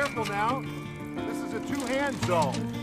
Careful now. This is a two-hand zone.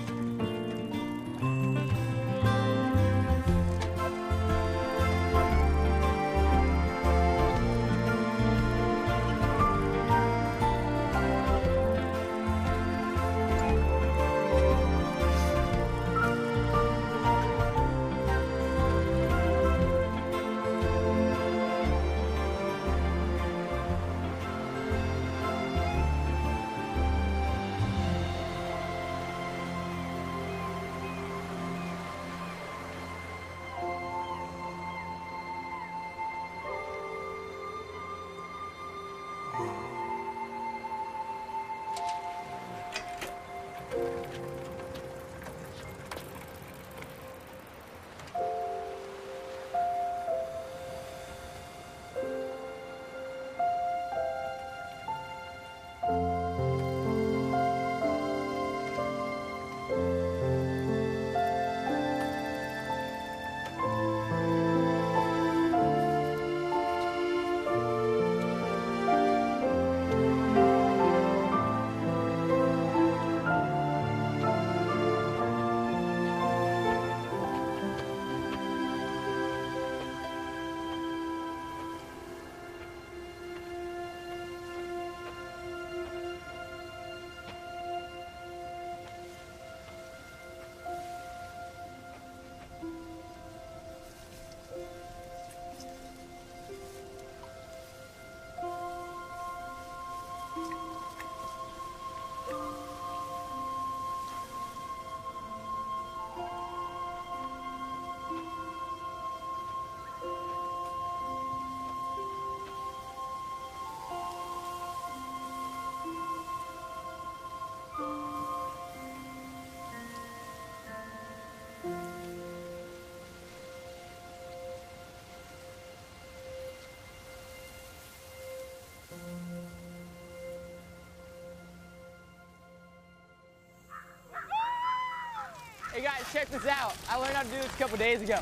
Hey guys, check this out. I learned how to do this a couple days ago.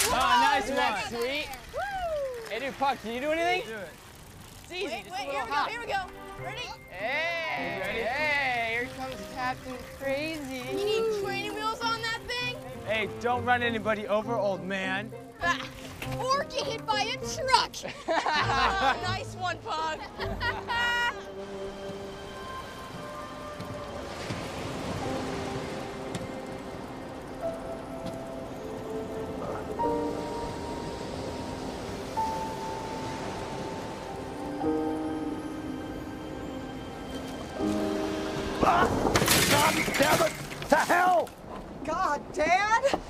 Oh, nice one. Isn't that sweet? Woo. Hey dude, Puck, can you do anything? Do it. It's easy. Wait, just a little wait, here we go. Ready? Hey, ready? Hey, here comes Captain Crazy. You need training wheels on that thing? Hey, don't run anybody over, old man. Or get hit by a truck. Oh, nice one, Pug. God damn it! To hell! God, Dad!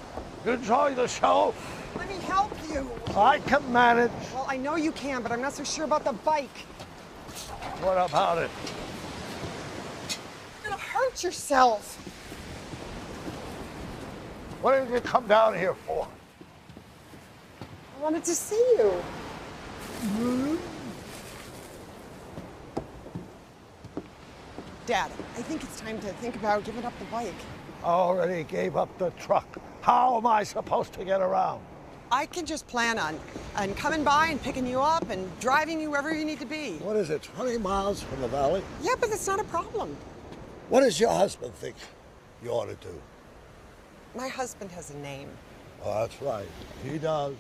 You enjoy the show? Let me help you. I can manage. Well, I know you can, but I'm not so sure about the bike. What about it? You're gonna hurt yourself. What did you come down here for? I wanted to see you. Dad, I think it's time to think about giving up the bike. I already gave up the truck. How am I supposed to get around? I can just plan on coming by and picking you up and driving you wherever you need to be. What is it, 20 miles from the valley? Yeah, but that's not a problem. What does your husband think you ought to do? My husband has a name. Oh, that's right. He does.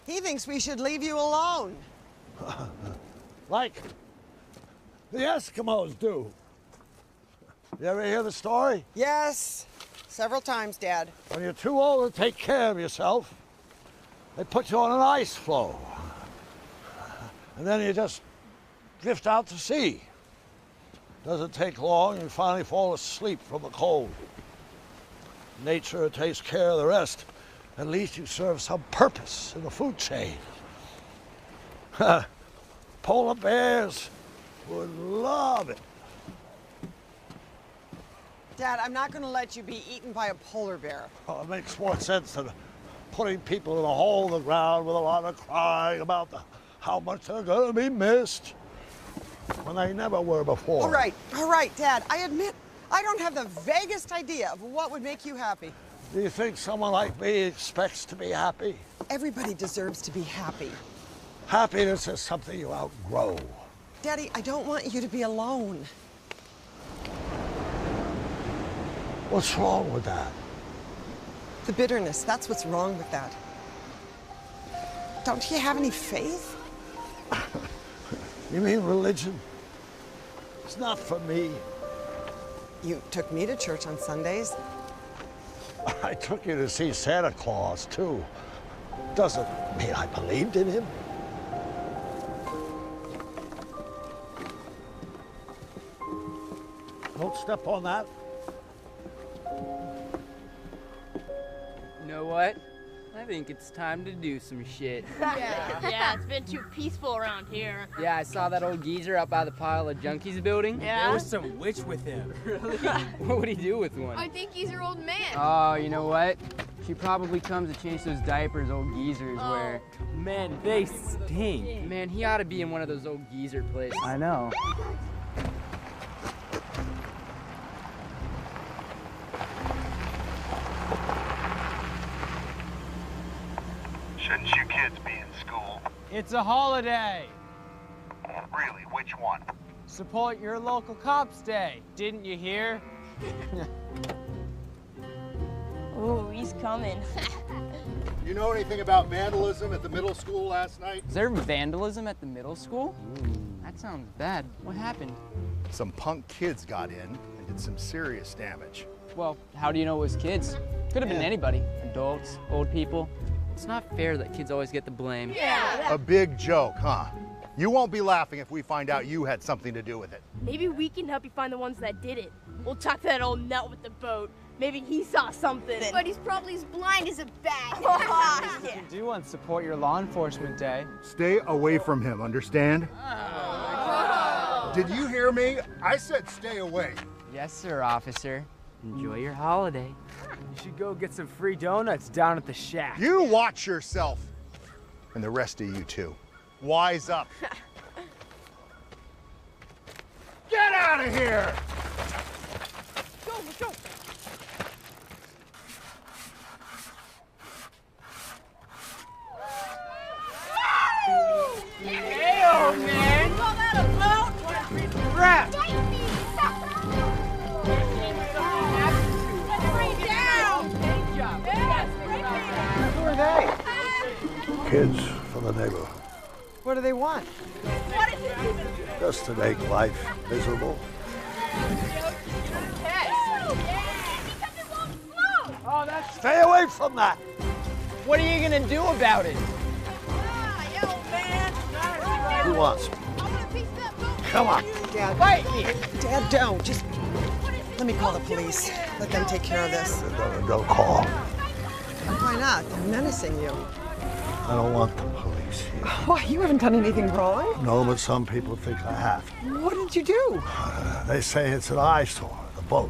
He thinks we should leave you alone. Like the Eskimos do. You ever hear the story? Yes, several times, Dad. When you're too old to take care of yourself, they put you on an ice floe. And then you just drift out to sea. Doesn't take long, you finally fall asleep from the cold. Nature takes care of the rest. At least you serve some purpose in the food chain. Polar bears would love it. Dad, I'm not going to let you be eaten by a polar bear. Oh, it makes more sense than putting people in a hole in the ground with a lot of crying about how much they're going to be missed when they never were before. All right, Dad. I admit I don't have the vaguest idea of what would make you happy. Do you think someone like me expects to be happy? Everybody deserves to be happy. Happiness is something you outgrow. Daddy, I don't want you to be alone. What's wrong with that? The bitterness, that's what's wrong with that. Don't you have any faith? You mean religion? It's not for me. You took me to church on Sundays. I took you to see Santa Claus, too. Doesn't mean I believed in him. Don't step on that. You know what? I think it's time to do some shit. Yeah, it's been too peaceful around here. Yeah, I saw that old geezer up by the pile of junkies building. Yeah? There was some witch with him. Really? What would he do with one? I think he's your old man. Oh, you know what? She probably comes to change those diapers old geezers wear. Man, they stink. Man, he ought to be in one of those old geezer places. I know. Shouldn't you kids be in school? It's a holiday. Really, which one? Support your local cops day. Didn't you hear? Ooh, he's coming. You know anything about vandalism at the middle school last night? Is there vandalism at the middle school? That sounds bad. What happened? Some punk kids got in and did some serious damage. Well, how do you know it was kids? Could have been anybody. Adults, old people. It's not fair that kids always get the blame. A big joke, huh? You won't be laughing if we find out you had something to do with it. Maybe we can help you find the ones that did it. We'll talk to that old nut with the boat. Maybe he saw something. But he's probably as blind as a bat. You do want to support your law enforcement day. Stay away from him, understand? Did you hear me? I said stay away. Yes, sir, officer. Enjoy your holiday. You should go get some free donuts down at the shack. You watch yourself. And the rest of you too. Wise up. Get out of here! Go, let's go. Hey, old man! Call that a boat? Crap! Who are they? Kids from the neighborhood. What do they want? What is it even? Just to make life miserable. Oh, that's... Stay away from that! What are you gonna do about it? Who wants? Come on. Dad, Fight me! Dad, don't. Just let me call the police. Let them take care of this. Don't call. Why not? They're menacing you. I don't want the police here. Why, you haven't done anything wrong. No, but some people think I have. What did you do? They say it's an eyesore, the boat.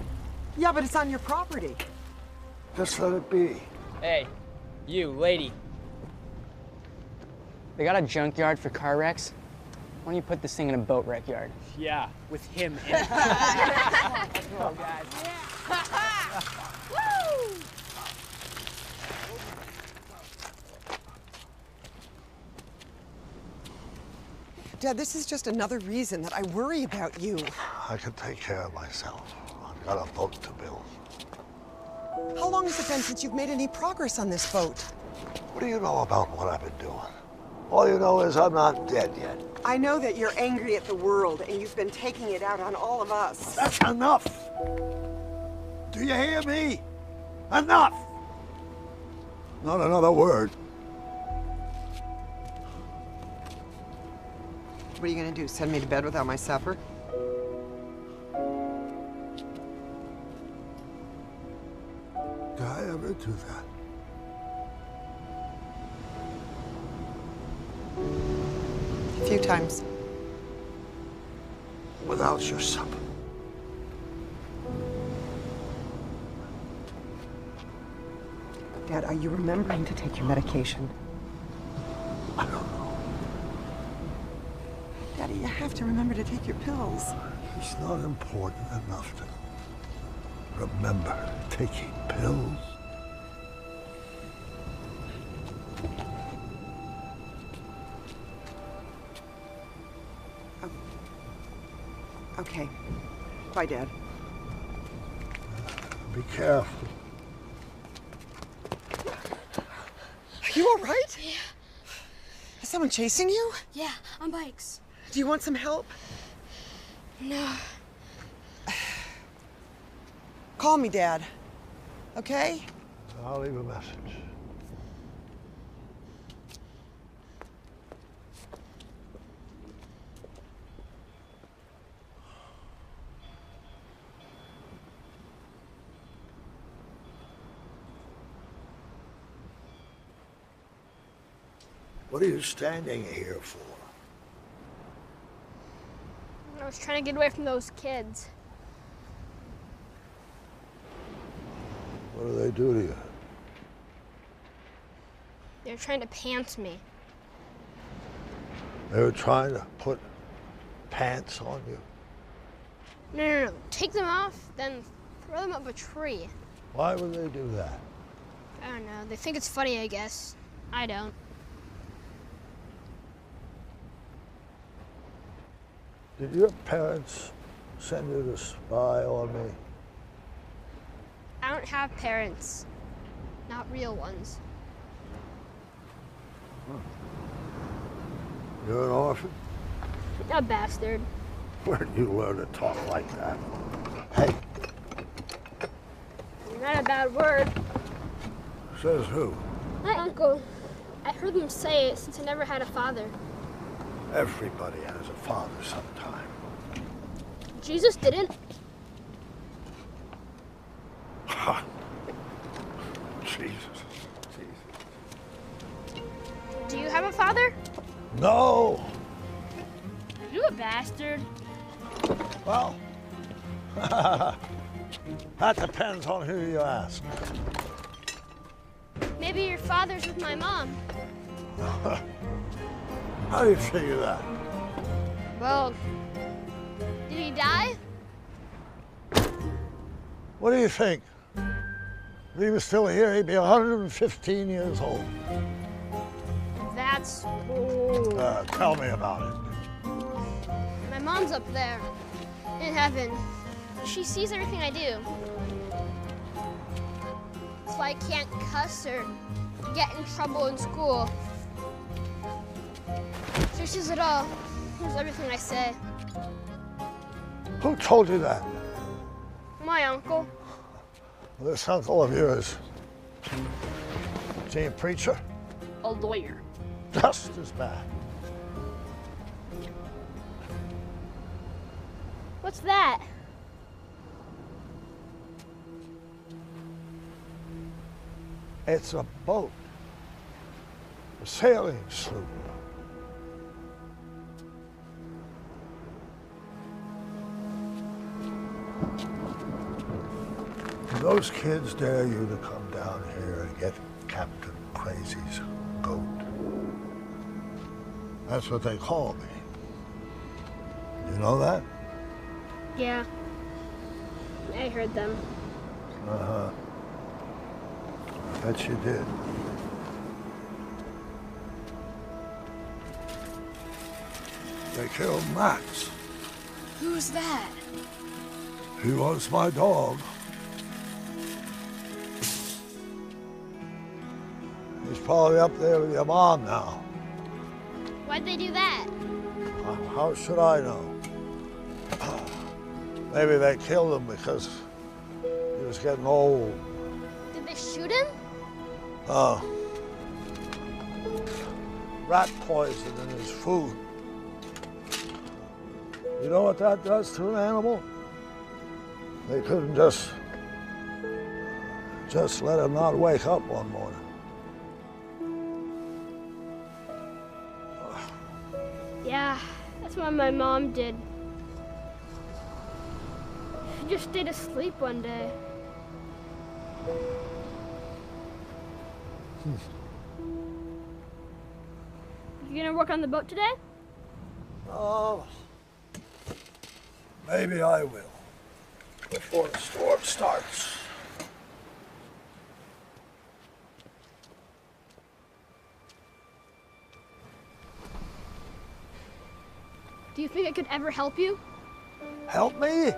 Yeah, but it's on your property. Just let it be. Hey, you, lady. They got a junkyard for car wrecks? Why don't you put this thing in a boat wreck yard? Yeah, with him in it. Let's go, guys. Dad, this is just another reason that I worry about you. I can take care of myself. I've got a boat to build. How long has it been since you've made any progress on this boat? What do you know about what I've been doing? All you know is I'm not dead yet. I know that you're angry at the world and you've been taking it out on all of us. That's enough! Do you hear me? Enough! Not another word. What are you gonna do, send me to bed without my supper? Did I ever do that? A few times. Without your supper. Dad, are you remembering to take your medication? I don't know. Daddy, you have to remember to take your pills. It's not important enough to remember taking pills. Okay. Bye, Dad. Be careful. Are you all right? Yeah. Is someone chasing you? Yeah, on bikes. Do you want some help? No. Call me, Dad. Okay? I'll leave a message. What are you standing here for? I was trying to get away from those kids. What do they do to you? They were trying to pants me. They were trying to put pants on you. No. Take them off, then throw them up a tree. Why would they do that? I don't know. They think it's funny, I guess. I don't. Did your parents send you to spy on me? I don't have parents. Not real ones. You're an orphan? A bastard. Where did you learn to talk like that? Hey, Not a bad word. says who? My uncle. I heard him say it since I never had a father. Everybody has a father sometime. Jesus didn't. Ha! Jesus. Do you have a father? No! You a bastard. Well, that depends on who you ask. Maybe your father's with my mom. How do you figure that? Well, did he die? What do you think? If he was still here, he'd be 115 years old. That's old. Tell me about it. My mom's up there in heaven. She sees everything I do. So I can't cuss or get in trouble in school. She sees it all. Hears everything I say. Who told you that? My uncle. This uncle of yours. Is he a preacher? A lawyer. Just as bad. What's that? It's a boat. A sailing sloop. Those kids dare you to come down here and get Captain Crazy's goat. That's what they call me. You know that? Yeah. I heard them. Uh-huh. I bet you did. They killed Max. Who's that? He was my dog. He's probably up there with your mom now. Why'd they do that? How should I know? Maybe they killed him because he was getting old. Did they shoot him? Rat poison in his food. You know what that does to an animal? They couldn't just let him not wake up one morning. Yeah, that's what my mom did. She just stayed asleep one day. You gonna work on the boat today? Oh, maybe I will, before the storm starts. Do you think I could ever help you? Help me?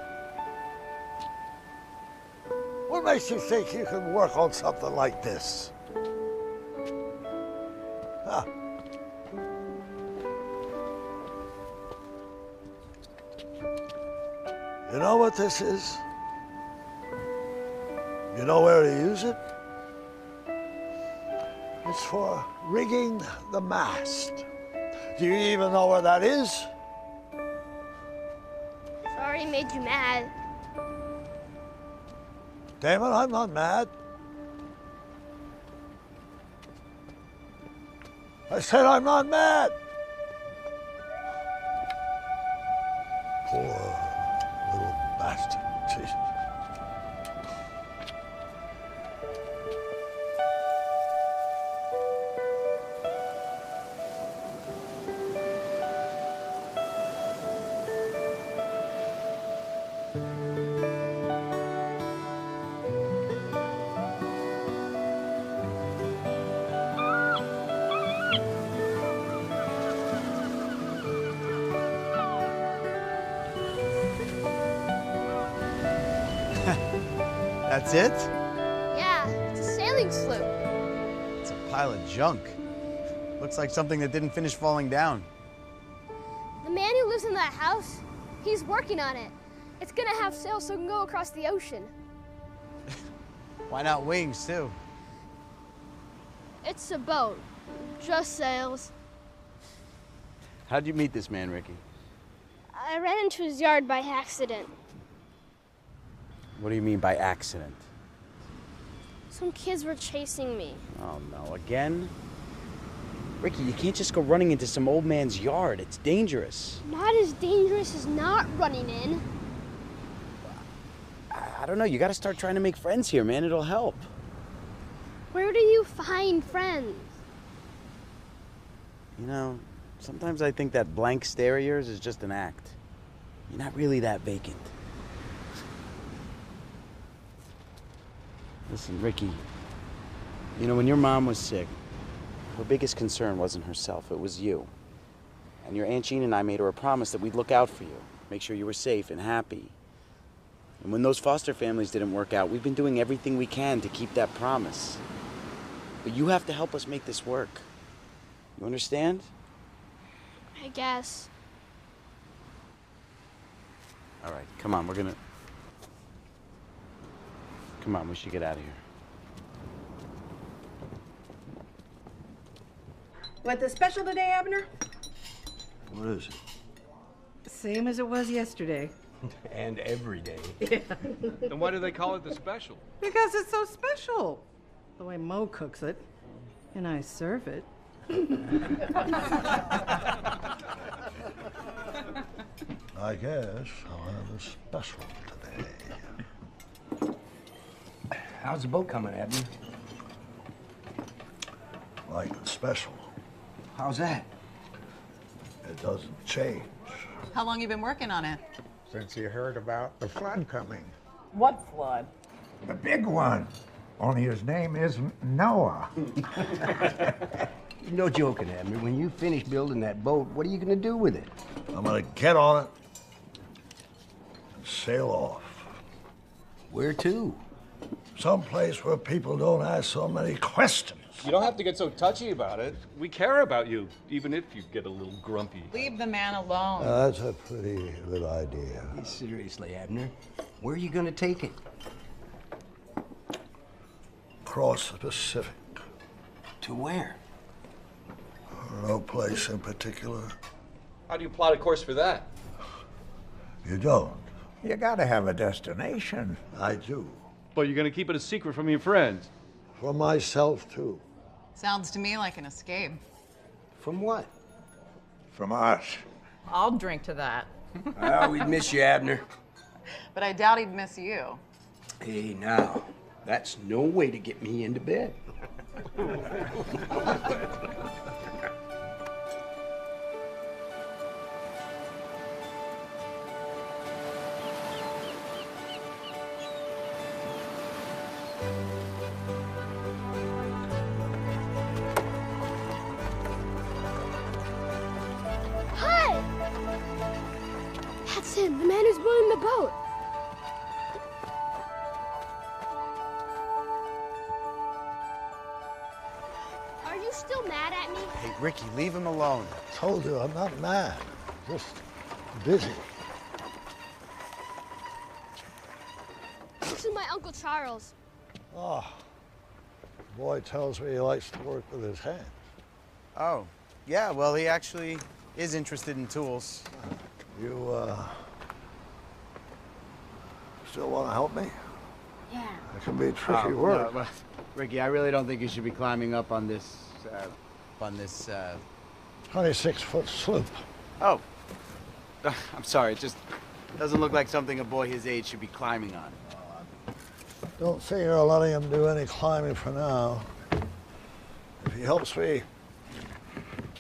What makes you think you can work on something like this? Huh? You know what this is? You know where to use it? It's for rigging the mast. Do you even know where that is? Sorry, made you mad. Damn it, I'm not mad. I said I'm not mad. Poor little bastard. Jesus. That's it? Yeah, it's a sailing sloop. It's a pile of junk. Looks like something that didn't finish falling down. The man who lives in that house, he's working on it. It's gonna have sails so it can go across the ocean. Why not wings, too? It's a boat, just sails. How'd you meet this man, Ricky? I ran into his yard by accident. What do you mean by accident? Some kids were chasing me. Oh, no, again? Ricky, you can't just go running into some old man's yard. It's dangerous. Not as dangerous as not running in. I don't know. You gotta start trying to make friends here, man. It'll help. Where do you find friends? You know, sometimes I think that blank stare of yours is just an act. You're not really that vacant. Listen, Ricky, you know, when your mom was sick, her biggest concern wasn't herself, it was you. And your Aunt Jean and I made her a promise that we'd look out for you, make sure you were safe and happy. And when those foster families didn't work out, we've been doing everything we can to keep that promise. But you have to help us make this work. You understand? I guess. All right, come on, Come on, we should get out of here. Want the special today, Abner? What is it? Same as it was yesterday. And every day. Yeah. Then why do they call it the special? Because it's so special. The way Mo cooks it, and I serve it. I guess I'll have a special today. How's the boat coming, Abner? Like a special. How's that? It doesn't change. How long you been working on it? Since you heard about the flood coming. What flood? The big one. Only his name isn't Noah. No joking, Abner. When you finish building that boat, what are you going to do with it? I'm gonna get on it and sail off. Where to? Someplace where people don't ask so many questions. You don't have to get so touchy about it. We care about you, even if you get a little grumpy. Leave the man alone. That's a pretty good idea. Seriously, Abner, where are you going to take it? Across the Pacific. To where? No place in particular. How do you plot a course for that? You don't. You gotta have a destination. I do. But you're going to keep it a secret from your friends. For myself, too. Sounds to me like an escape. From what? From us. I'll drink to that. Oh, we'd miss you, Abner. But I doubt he'd miss you. Hey, now, that's no way to get me into bed. That's him, the man who's building the boat. Are you still mad at me? Hey, Ricky, leave him alone. I told you, I'm not mad. Just busy. This is my Uncle Charles. Oh, the boy tells me he likes to work with his hands. Oh, yeah, well, he actually is interested in tools. You, still want to help me? Yeah. It can be tricky work. No, but, Ricky, I really don't think you should be climbing up on this, 26-foot sloop. Oh, I'm sorry, it just doesn't look like something a boy his age should be climbing on. Don't figure on letting him do any climbing for now. If he helps me,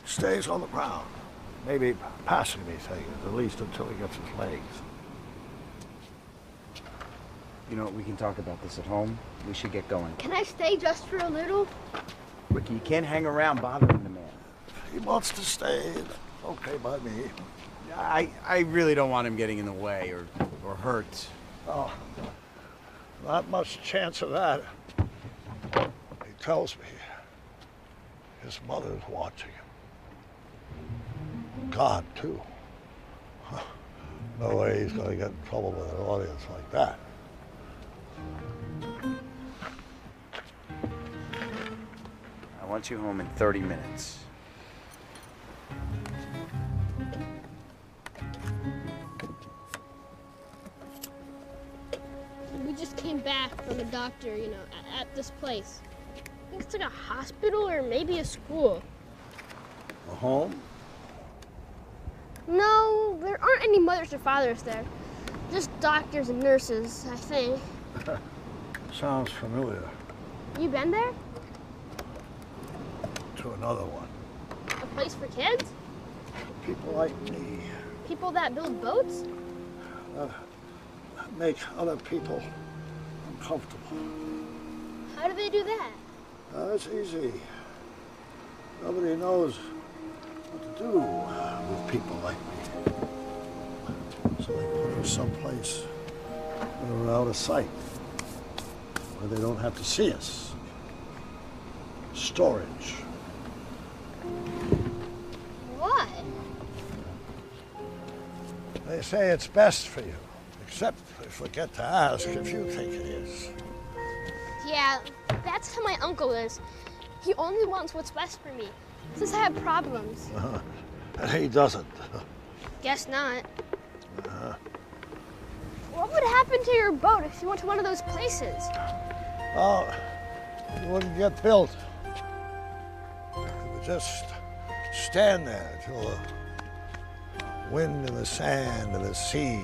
stays on the ground. Maybe passing me things, at least until he gets his legs. You know what, we can talk about this at home. We should get going. Can I stay just for a little? Ricky, you can't hang around bothering the man. If he wants to stay, it's okay by me. I really don't want him getting in the way or hurt. Oh, not much chance of that. He tells me his mother's watching him. God, too. No way he's going to get in trouble with an audience like that. I want you home in 30 minutes. We just came back from a doctor, you know, at this place. I think it's like a hospital or maybe a school. A home? No, there aren't any mothers or fathers there. Just doctors and nurses, I think. Sounds familiar. You been there? To another one. A place for kids? People like me. People that build boats? Make other people uncomfortable. How do they do that? It's easy. Nobody knows what to do with people like me. So they put her someplace where we're out of sight, where they don't have to see us. Storage. Why? They say it's best for you, except they forget to ask if you think it is. Yeah, that's how my uncle is. He only wants what's best for me. Since I have problems. And he doesn't. Guess not. What would happen to your boat if you went to one of those places? Oh, it wouldn't get built. It would just stand there till the wind and the sand and the sea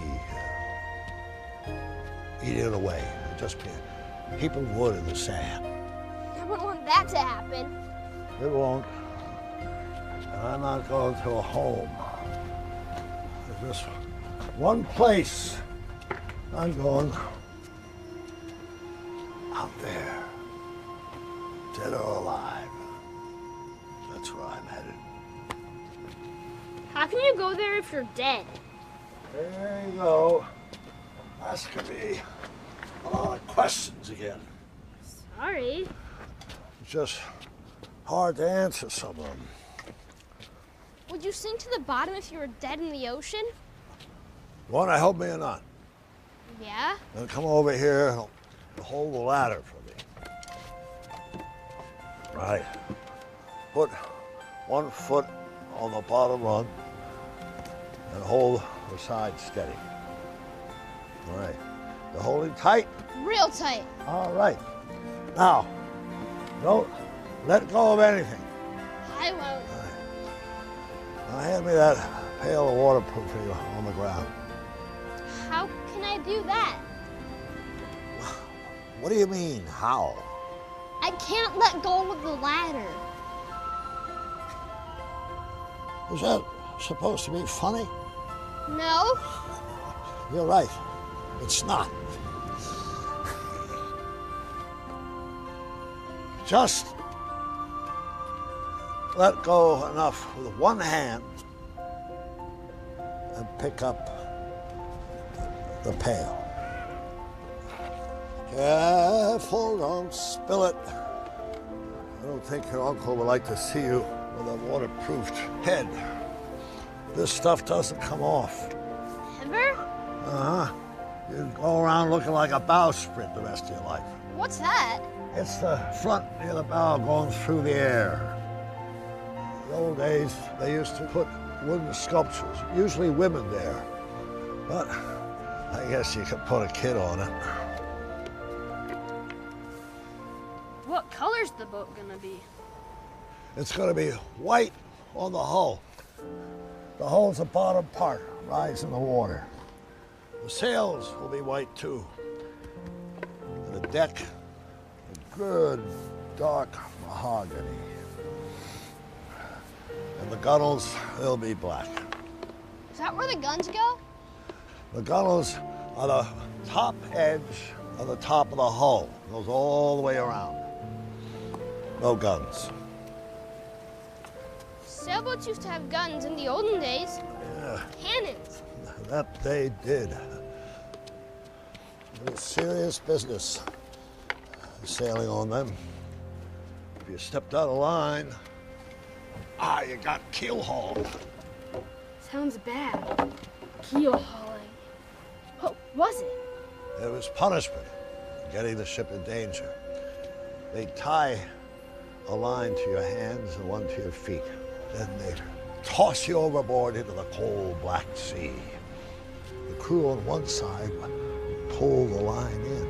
eat it away. It'd just be a heap of wood in the sand. I wouldn't want that to happen. It won't. And I'm not going to a home. There's just one place I'm going. Out there. Dead or alive. That's where I'm headed. How can you go there if you're dead? There you go. Asking me a lot of questions again. Sorry. It's just hard to answer some of them. Would you sink to the bottom if you were dead in the ocean? You want to help me or not? Yeah? Then come over here and hold the ladder for me. Right. Put one foot on the bottom rung and hold the side steady. All right. You're holding tight? Real tight. All right. Now, don't let go of anything. I won't. Now hand me that pail of waterproofing on the ground. How can I do that? What do you mean, how? I can't let go of the ladder. Is that supposed to be funny? No? You're right. It's not. Just let go enough with one hand and pick up the pail. Careful, don't spill it. I don't think your uncle would like to see you with a waterproofed head. This stuff doesn't come off. Ever? Uh-huh. You go around looking like a bowsprit the rest of your life. What's that? It's the front near the bow going through the air. In the old days, they used to put wooden sculptures, usually women there. But I guess you could put a kid on it. What color's the boat gonna be? It's gonna be white on the hull. The hull's the bottom part, rides in the water. The sails will be white too. And the deck, a good dark mahogany. And the gunnels, they'll be black. Is that where the guns go? The gunnels are the top edge of the top of the hull. It goes all the way around. No guns. Sailboats used to have guns in the olden days. Yeah. Cannons. That they did. It was serious business, sailing on them. If you stepped out of line, you got keel hauled. Sounds bad. Keel hauling. What was it? It was punishment, getting the ship in danger. They'd tie a line to your hands and one to your feet. Then they'd toss you overboard into the cold Black Sea. The crew on one side would pull the line in.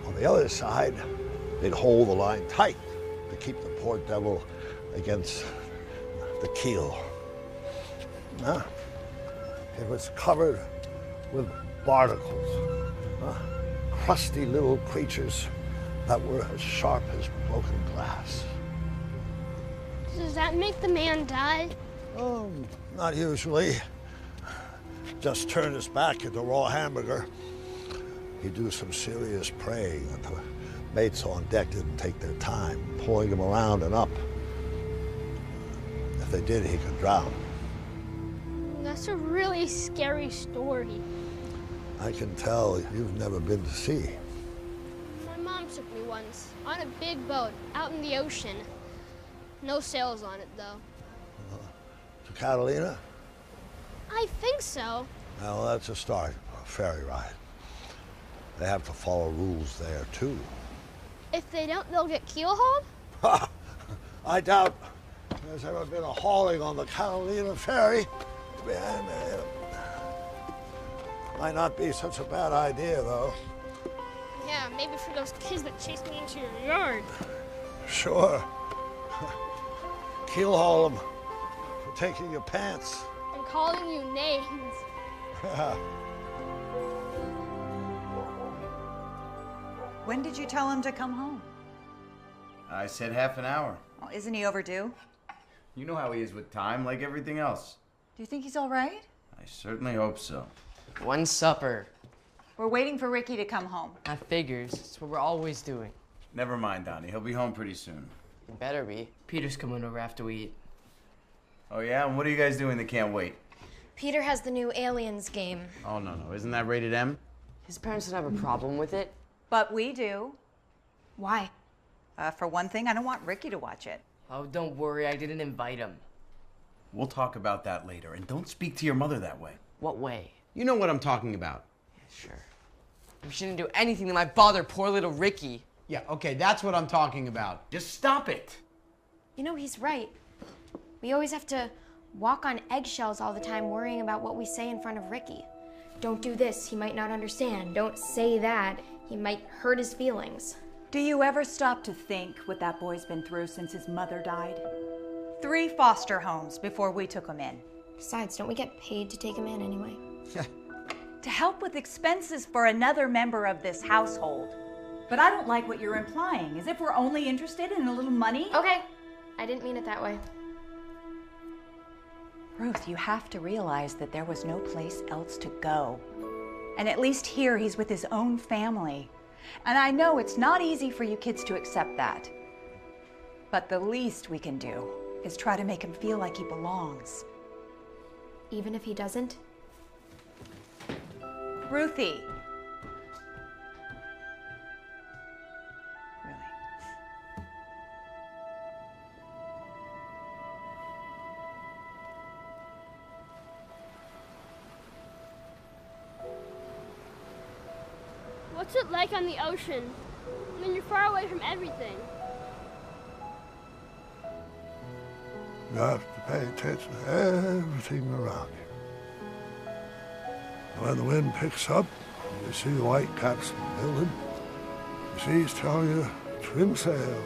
On the other side, they'd hold the line tight to keep the poor devil against the keel. Now, it was covered with barnacles, crusty little creatures that were as sharp as broken glass. Does that make the man die? Oh, not usually. Just turn his back into raw hamburger. He'd do some serious praying, and the mates on deck didn't take their time pulling him around and up. If they did, he could drown. That's a really scary story. I can tell you've never been to sea. My mom took me once on a big boat out in the ocean. No sails on it, though. To Catalina? I think so. Well, that's a start, a ferry ride. They have to follow rules there, too. If they don't, they'll get keel hauled? I doubt there's ever been a hauling on the Catalina ferry. Might not be such a bad idea, though. Yeah, maybe for those kids that chased me into your yard. Sure. Keel haul them for taking your pants. And calling you names. When did you tell him to come home? I said half an hour. Oh, isn't he overdue? You know how he is with time, like everything else. Do you think he's all right? I certainly hope so. One supper. We're waiting for Ricky to come home. That figures. It's what we're always doing. Never mind, Donnie. He'll be home pretty soon. It better be. Peter's coming over after we eat. Oh, yeah? And what are you guys doing that can't wait? Peter has the new Aliens game. Oh, no. Isn't that rated M? His parents don't have a problem with it. But we do. Why? For one thing, I don't want Ricky to watch it. Oh, don't worry. I didn't invite him. We'll talk about that later. And don't speak to your mother that way. What way? You know what I'm talking about. Yeah, sure. We shouldn't do anything that might bother poor little Ricky. Yeah, okay, that's what I'm talking about. Just stop it. You know, he's right. We always have to walk on eggshells all the time, worrying about what we say in front of Ricky. Don't do this, he might not understand. Don't say that, he might hurt his feelings. Do you ever stop to think what that boy's been through since his mother died? 3 foster homes before we took him in. Besides, don't we get paid to take him in anyway? To help with expenses for another member of this household. But I don't like what you're implying, as if we're only interested in a little money. Okay, I didn't mean it that way. Ruth, you have to realize that there was no place else to go. And at least here, he's with his own family. And I know it's not easy for you kids to accept that. But the least we can do is try to make him feel like he belongs. Even if he doesn't? Ruthie. What's it like on the ocean when you're far away from everything? You have to pay attention to everything around you. When the wind picks up, you see the white caps building. The sea's telling you trim sail,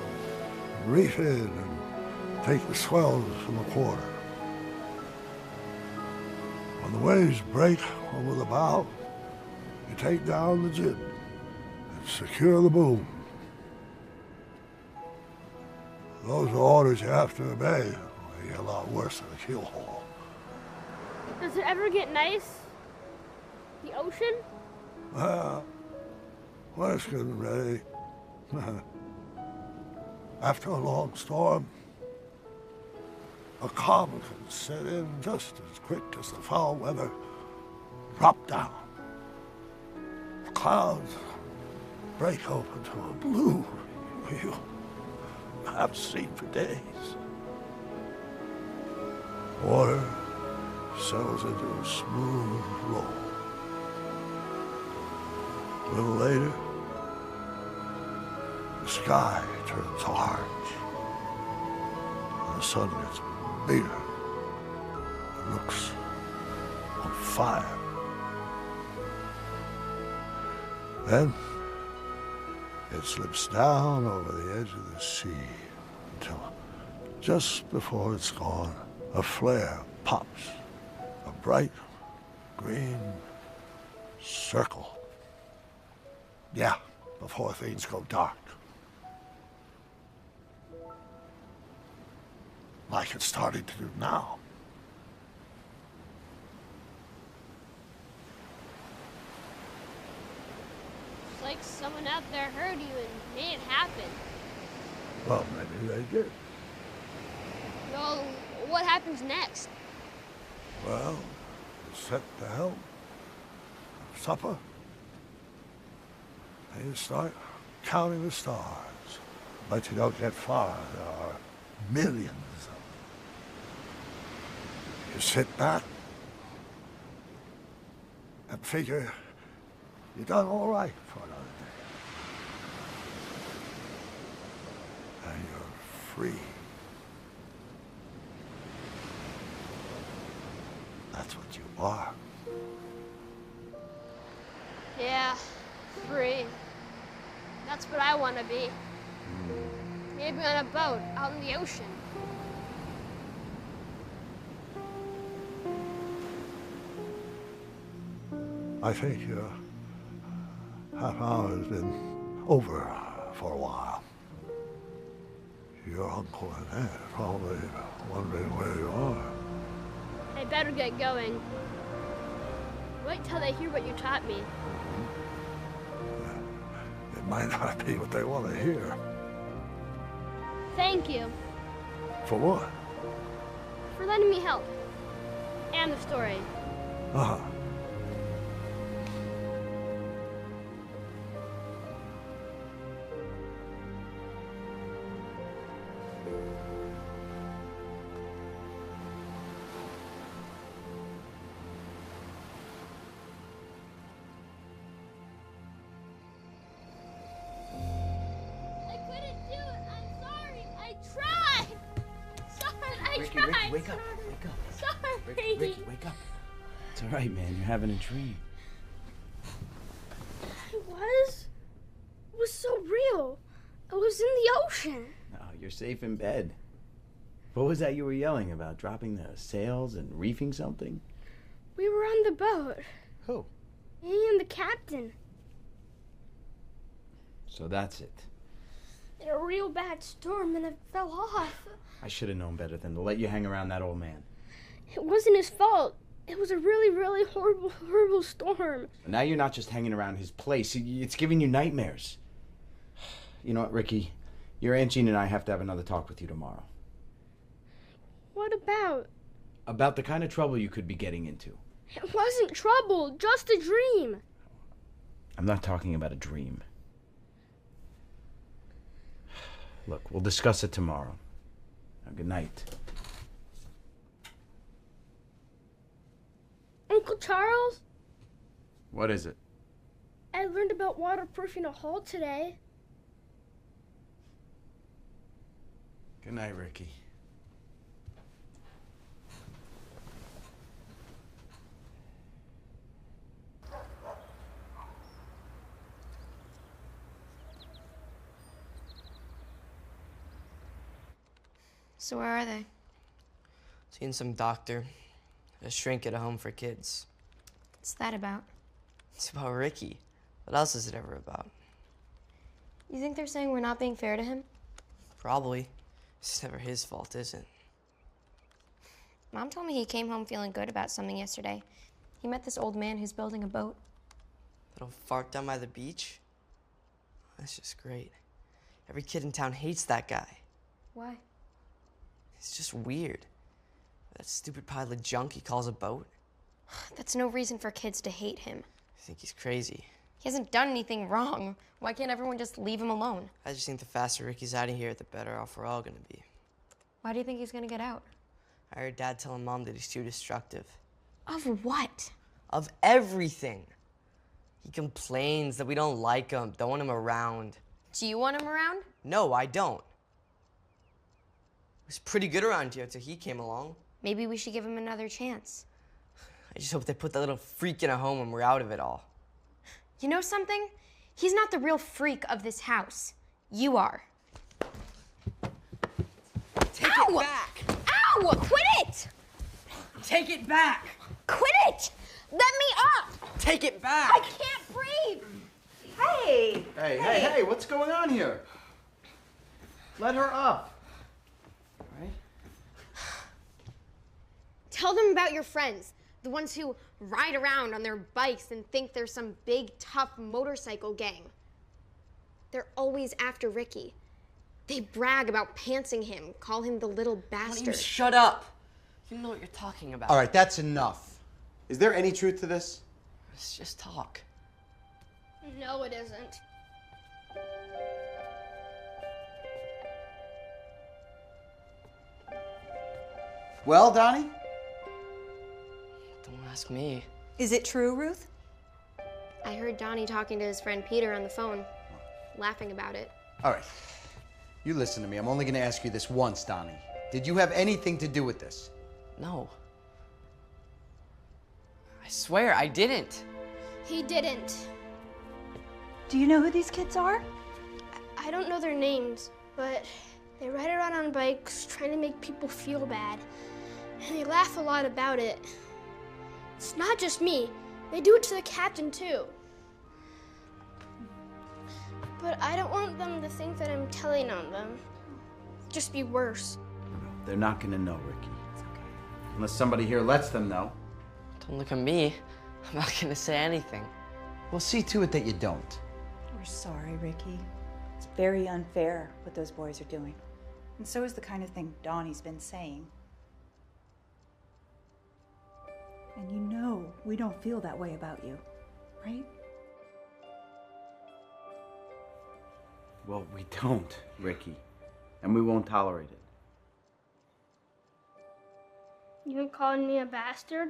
reef in, and take the swells from the quarter. When the waves break over the bow, you take down the jib and secure the boom. Those are orders you have to obey, or you get a lot worse than a keel haul. Does it ever get nice? The ocean? Well, when it's good and ready. After a long storm, a calm can set in just as quick as the foul weather drop down. The clouds break open to a blue you haven't seen for days. Water settles into a smooth roll. A little later, the sky turns orange, and the sun gets bigger and looks on fire. Then it slips down over the edge of the sea until just before it's gone, a flare pops, a bright green circle. Yeah, before things go dark. Like it's starting to do now. It's like someone out there heard you and made it happen. Well, maybe they did. Well, what happens next? Well, you set the helm, supper, and you start counting the stars. But you don't get far. There are millions of them. You sit back and figure you've done all right for another day. And you're free. That's what you are. Yeah, free. That's what I want to be. Maybe on a boat out in the ocean. I think your half hour has been over for a while. Your uncle and aunt are probably wondering where you are. I better get going. Wait till they hear what you taught me. It might not be what they want to hear. Thank you For what? for letting me help. And the story. Uh-huh. I couldn't do it. I'm sorry. I tried. Sorry, I Ricky, tried. Ricky, wake up. Wake up. Sorry. Ricky, wake up. It's all right, man. You're having a dream. It was so real. I was in the ocean. Oh, you're safe in bed. What was that you were yelling about? Dropping the sails and reefing something? We were on the boat. Who? Me and the captain. So that's it. In a real bad storm and it fell off. I should have known better than to let you hang around that old man. It wasn't his fault. It was a really, really horrible storm. Now you're not just hanging around his place. It's giving you nightmares. You know what, Ricky? Your Aunt Jean and I have to have another talk with you tomorrow. What about? About the kind of trouble you could be getting into. It wasn't trouble, just a dream. I'm not talking about a dream. Look, we'll discuss it tomorrow. Now, good night. Uncle Charles? What is it? I learned about waterproofing a hull today. Good night, Ricky. So where are they? Seeing some doctor. A shrink at a home for kids. What's that about? It's about Ricky. What else is it ever about? You think they're saying we're not being fair to him? Probably. It's never his fault, is it? Mom told me he came home feeling good about something yesterday. He met this old man who's building a boat. Little fart down by the beach? That's just great. Every kid in town hates that guy. Why? It's just weird. That stupid pile of junk he calls a boat. That's no reason for kids to hate him. I think he's crazy. He hasn't done anything wrong. Why can't everyone just leave him alone? I just think the faster Ricky's out of here, the better off we're all gonna be. Why do you think he's gonna get out? I heard Dad telling Mom that he's too destructive. Of what? Of everything. He complains that we don't like him, don't want him around. Do you want him around? No, I don't. He was pretty good around here until he came along. Maybe we should give him another chance. I just hope they put that little freak in a home when we're out of it all. You know something? He's not the real freak of this house. You are. Take Ow! it back! Ow! Quit it! Take it back! Quit it! Let me up! Take it back! I can't breathe! Hey! Hey, what's going on here? Let her up. All right? Tell them about your friends. The ones who ride around on their bikes and think they're some big, tough motorcycle gang. They're always after Ricky. They brag about pantsing him, call him the little bastard. Shut up! You know what you're talking about. All right, that's enough. Is there any truth to this? It's just talk. No, it isn't. Well, Donnie? Don't ask me. Is it true, Ruth? I heard Donnie talking to his friend Peter on the phone, laughing about it. All right. You listen to me. I'm only going to ask you this once, Donnie. Did you have anything to do with this? No. I swear, I didn't. He didn't. Do you know who these kids are? I don't know their names, but they ride around on bikes trying to make people feel bad. And they laugh a lot about it. It's not just me. They do it to the captain, too. But I don't want them to think that I'm telling on them. Just be worse. They're not gonna know, Ricky. It's okay. Unless somebody here lets them know. Don't look at me. I'm not gonna say anything. We'll see to it that you don't. We're sorry, Ricky. It's very unfair what those boys are doing. And so is the kind of thing Donnie's been saying. And you know we don't feel that way about you, right? Well, we don't, Ricky. And we won't tolerate it. You calling me a bastard?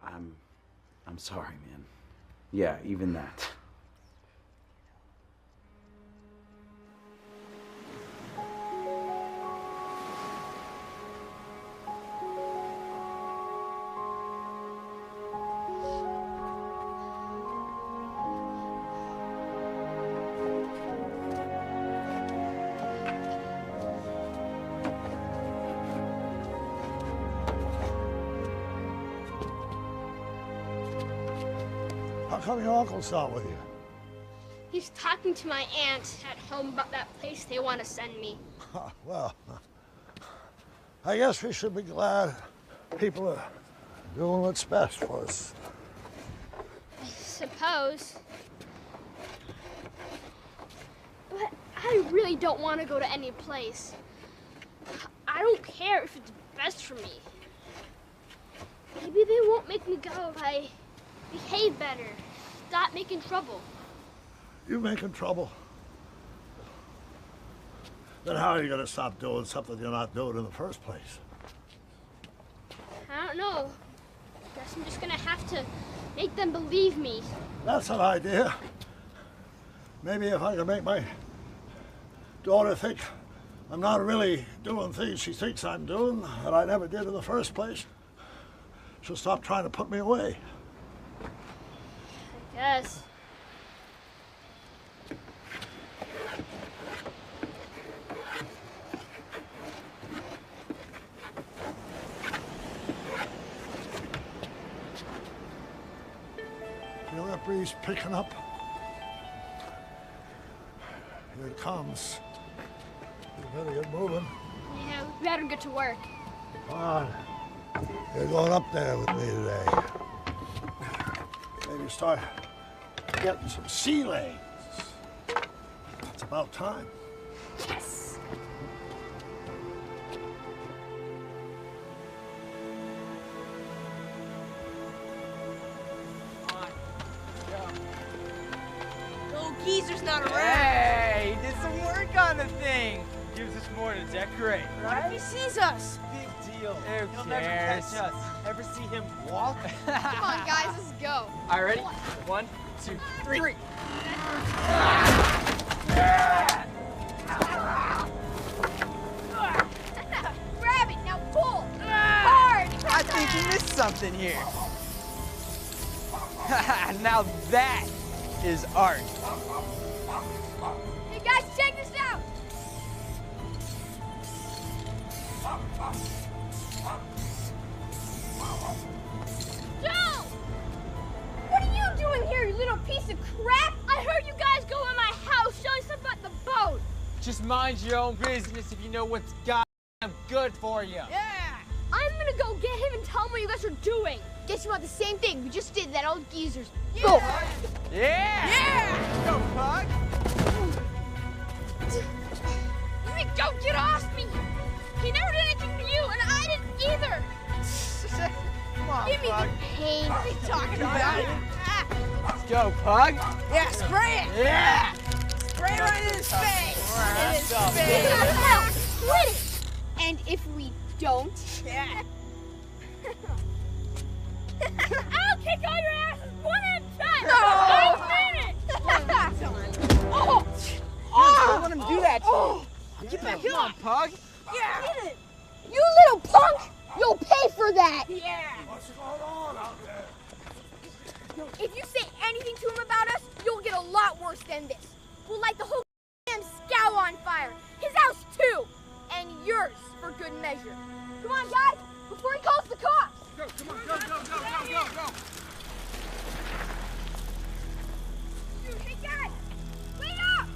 I'm sorry, man. Yeah, even that. How come your uncle's not with you? He's talking to my aunt at home about that place they want to send me. Well, I guess we should be glad people are doing what's best for us. I suppose. But I really don't want to go to any place. I don't care if it's best for me. Maybe they won't make me go if I behave better. Stop making trouble. You making trouble? Then how are you going to stop doing something you're not doing in the first place? I don't know. Guess I'm just gonna have to make them believe me. That's an idea. Maybe if I can make my daughter think I'm not really doing things she thinks I'm doing that I never did in the first place, she'll stop trying to put me away. I guess. Feel that breeze picking up? Here it comes. You better get moving. Yeah, we better get to work. Come on. You're going up there with me today. Maybe start getting some sea legs. It's about time. Yes. No, Geezer's not around. Hey, he did some work on the thing. Gives us more to decorate, What right? if he sees us? Big deal. Who He'll cares? never catch us. Ever see him walk? Come on, guys, let's go. All right, ready? 1, 2, 3. Grab it, now pull. Hard. I think you missed something here. Now that is art. Hey, guys, check this out. Joe! What are you doing here, you little piece of crap? I heard you guys go in my house showing stuff about the boat. Just mind your own business if you know what's goddamn good for you. Yeah. I'm gonna go get him and tell him what you guys are doing. Guess you want the same thing. We just did that old Geezer's. Yeah. Go. Yeah! Yeah! Go, Pug! Don't get off me! He never did anything to you, and I didn't either. Come on, Give me Pug. the pain. What are you talking about? Let's go, Pug. Yeah, spray it! Yeah! Spray it right in his face! In his up. face! Quit it! And if we don't... Yeah. I'll kick all your asses one at a time. No. I mean it. Oh! Don't let him do that to you. Get back Come on, Pug. Yeah! Get it. You little punk! You'll pay for that! Yeah! What's going on out there? If you say anything to him about us, you'll get a lot worse than this. We'll light the whole damn scow on fire. His house too. And yours for good measure. Come on, guys, before he calls the cops. Go, come on, go. Hey, guys, wait up!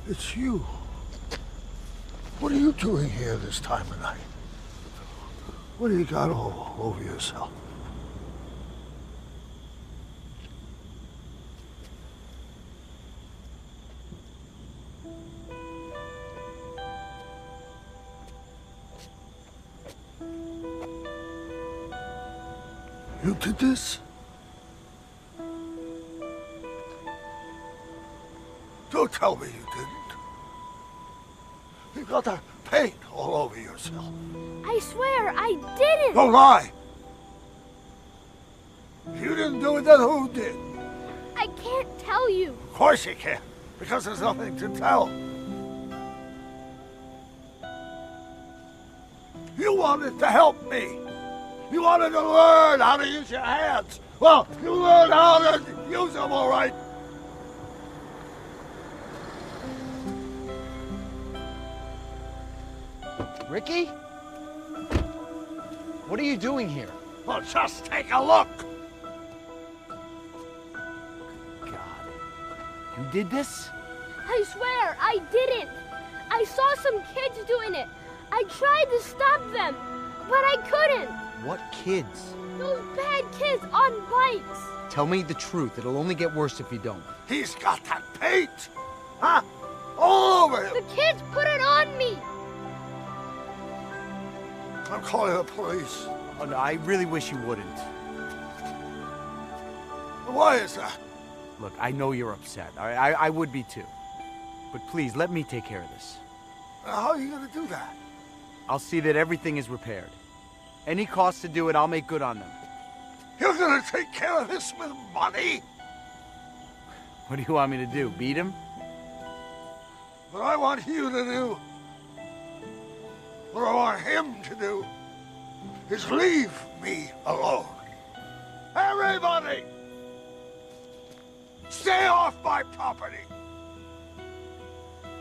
It's you. What are you doing here this time of night? What do you got all over yourself? You did this? Don't tell me you didn't. You got that paint all over yourself. I swear, I didn't. Don't lie. If you didn't do it, then who did? I can't tell you. Of course you can't, because there's nothing to tell. You wanted to help me. You wanted to learn how to use your hands. Well, you learned how to use them, all right. Ricky? What are you doing here? Well, just take a look. God. You did this? I swear, I didn't. I saw some kids doing it. I tried to stop them, but I couldn't. What kids? Those bad kids on bikes. Tell me the truth. It'll only get worse if you don't. He's got that paint! Huh? All over him! The kids put it on me. I'm calling the police. Oh, no, I really wish you wouldn't. Why is that? Look, I know you're upset. I would be too. But please, let me take care of this. How are you gonna do that? I'll see that everything is repaired. Any cost to do it, I'll make good on them. You're gonna take care of this with money? What do you want me to do, beat him? What I want you to do, what I want him to do, is leave me alone. Everybody! Stay off my property!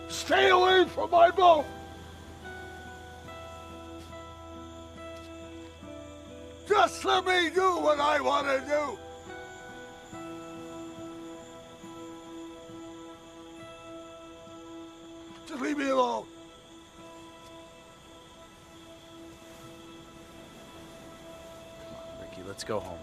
Stay away from my boat! Just let me do what I want to do! Just leave me alone. Come on, Ricky, let's go home.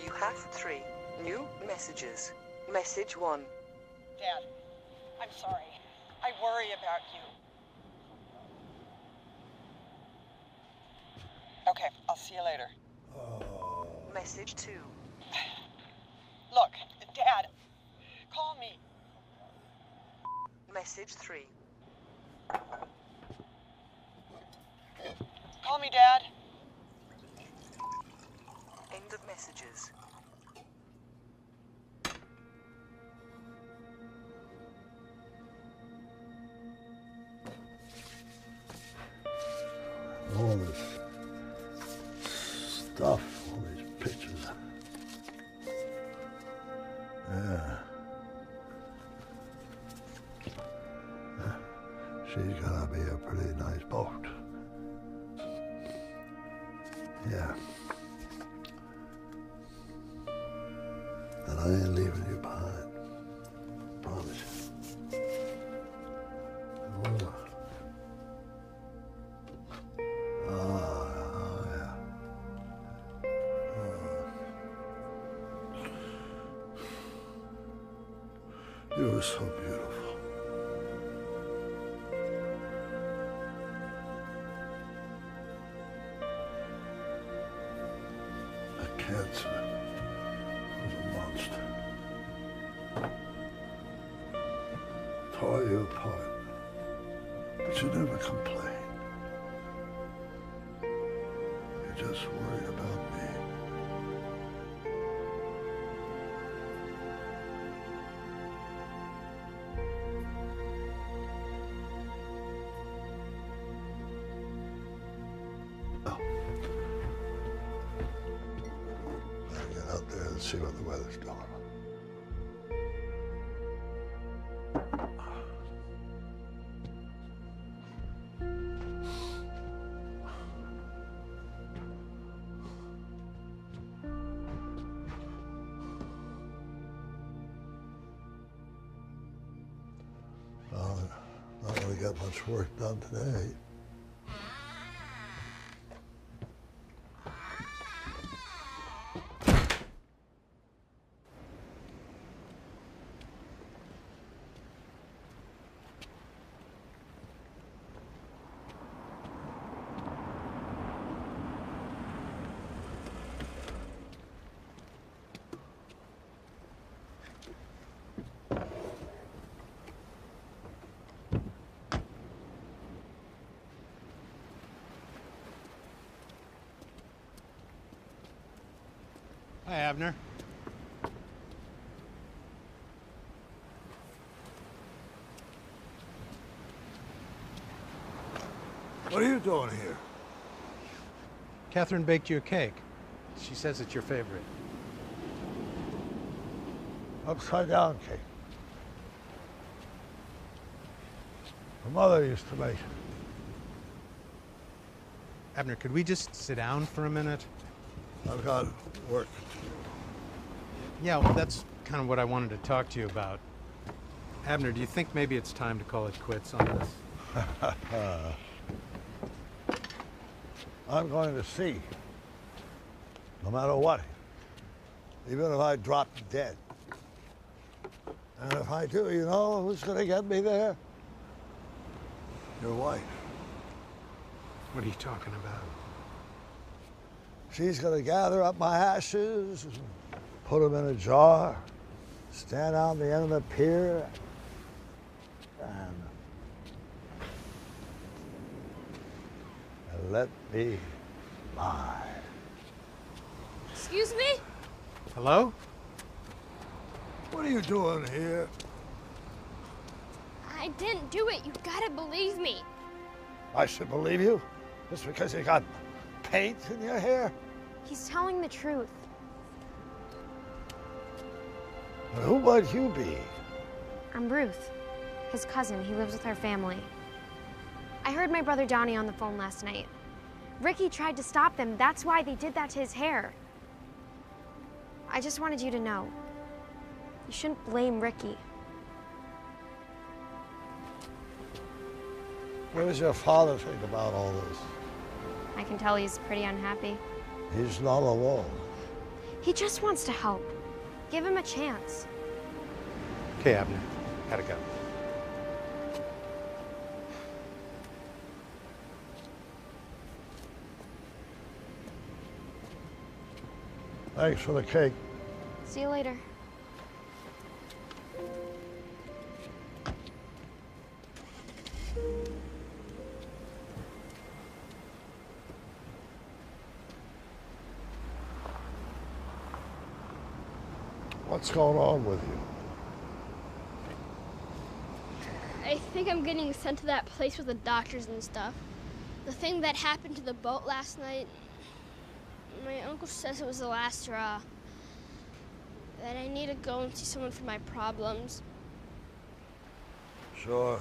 You have 3 new messages. Message 1. Dad, I'm sorry. I worry about you. Okay, I'll see you later. Message 2. Look, Dad, call me. Message 3. Call me, Dad. End of messages. All this stuff, all these pictures. Yeah. She's gonna be a pretty nice boat. Yeah. And I ain't leaving you behind. Promise you. Oh. Oh, yeah. Oh. You were so beautiful. I cancer was a monster. Tore you apart. But you never complained. You just worried about me. Get out there and see what the weather's doing. Well, not going to get much work done today. Hi, Abner. What are you doing here? Catherine baked you a cake. She says it's your favorite. Upside down cake. My mother used to make it. Abner, could we just sit down for a minute? I've got work. Yeah, well, that's kind of what I wanted to talk to you about. Abner, do you think maybe it's time to call it quits on this? I'm going to see. No matter what. Even if I drop dead. And if I do, you know who's going to get me there? Your wife. What are you talking about? She's going to gather up my ashes, put them in a jar, stand on the end of the pier, and let me lie. Excuse me? Hello? What are you doing here? I didn't do it. You gotta believe me. I should believe you? Just because you got paint in your hair? He's telling the truth. And who might you be? I'm Ruth, his cousin. He lives with our family. I heard my brother Donnie on the phone last night. Ricky tried to stop them. That's why they did that to his hair. I just wanted you to know. You shouldn't blame Ricky. What does your father think about all this? I can tell he's pretty unhappy. He's not alone. He just wants to help. Give him a chance. Okay, Abner. Gotta go. Thanks for the cake. See you later. What's going on with you? I think I'm getting sent to that place with the doctors and stuff. The thing that happened to the boat last night, my uncle says it was the last straw. That I need to go and see someone for my problems. Sure.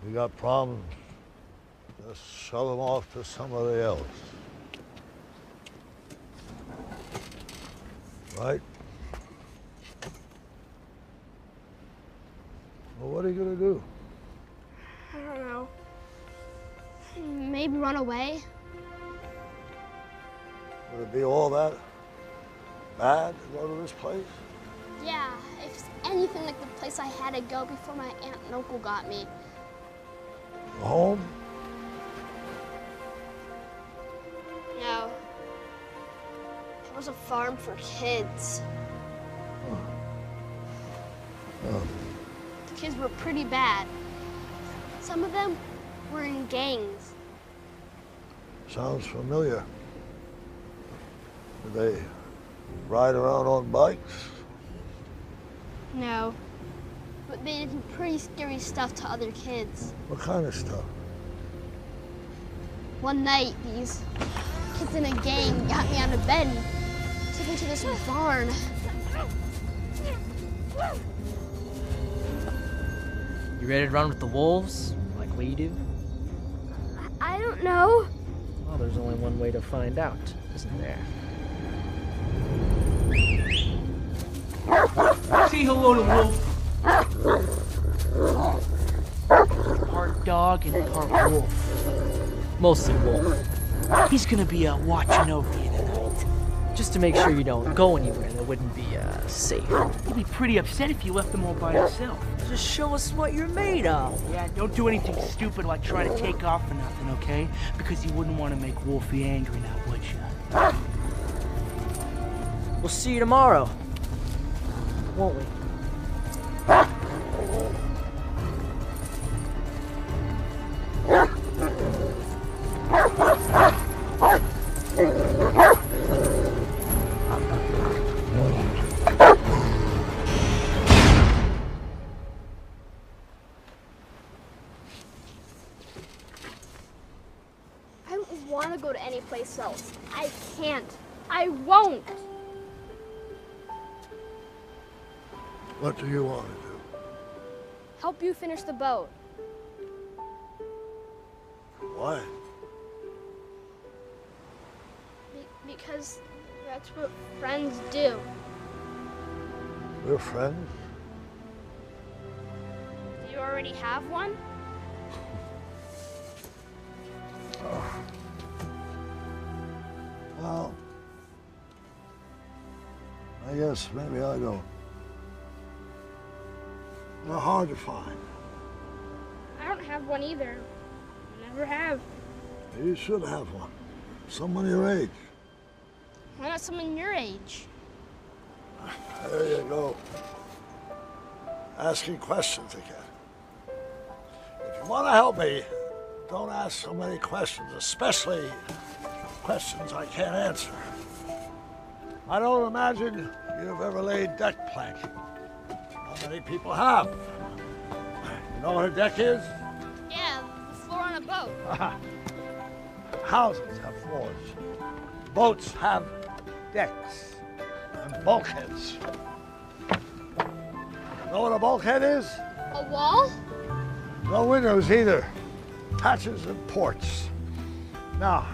You got problems. Just shove them off to somebody else. Right? Well, what are you gonna do? I don't know. Maybe run away? Would it be all that bad to go to this place? Yeah, it's anything like the place I had to go before my aunt and uncle got me. Home? No. It was a farm for kids. The kids were pretty bad. Some of them were in gangs. Sounds familiar. Did they ride around on bikes? No. But they did some pretty scary stuff to other kids. What kind of stuff? One night, these kids in a gang got me out of bed and took me to this barn. You ready to run with the wolves, like we do? I don't know. Well, there's only one way to find out, isn't there? Say hello to Wolf. Part dog and part wolf. Mostly wolf. He's gonna be watching over you tonight. Just to make sure you don't go anywhere that wouldn't be safe. He'll be pretty upset if you left him all by himself. Just show us what you're made of. Yeah, don't do anything stupid like try to take off or nothing, okay? Because you wouldn't want to make Wolfie angry now, would you? We'll see you tomorrow, won't we? I don't want to go to any place else. I can't. I won't. What do you want to do? Help you finish the boat. Why? Because that's what friends do. We're friends? Do you already have one? Well, I guess maybe I don't. They're hard to find. I don't have one either. Never have. You should have one. Someone your age. Why not someone your age? There you go. Asking questions again. If you want to help me, don't ask so many questions, especially questions I can't answer. I don't imagine you've ever laid deck planking. Not many people have. You know what a deck is? Yeah, the floor on a boat. Houses have floors. Boats have decks and bulkheads. Know what a bulkhead is? A wall? No windows either. Hatches and ports. Now,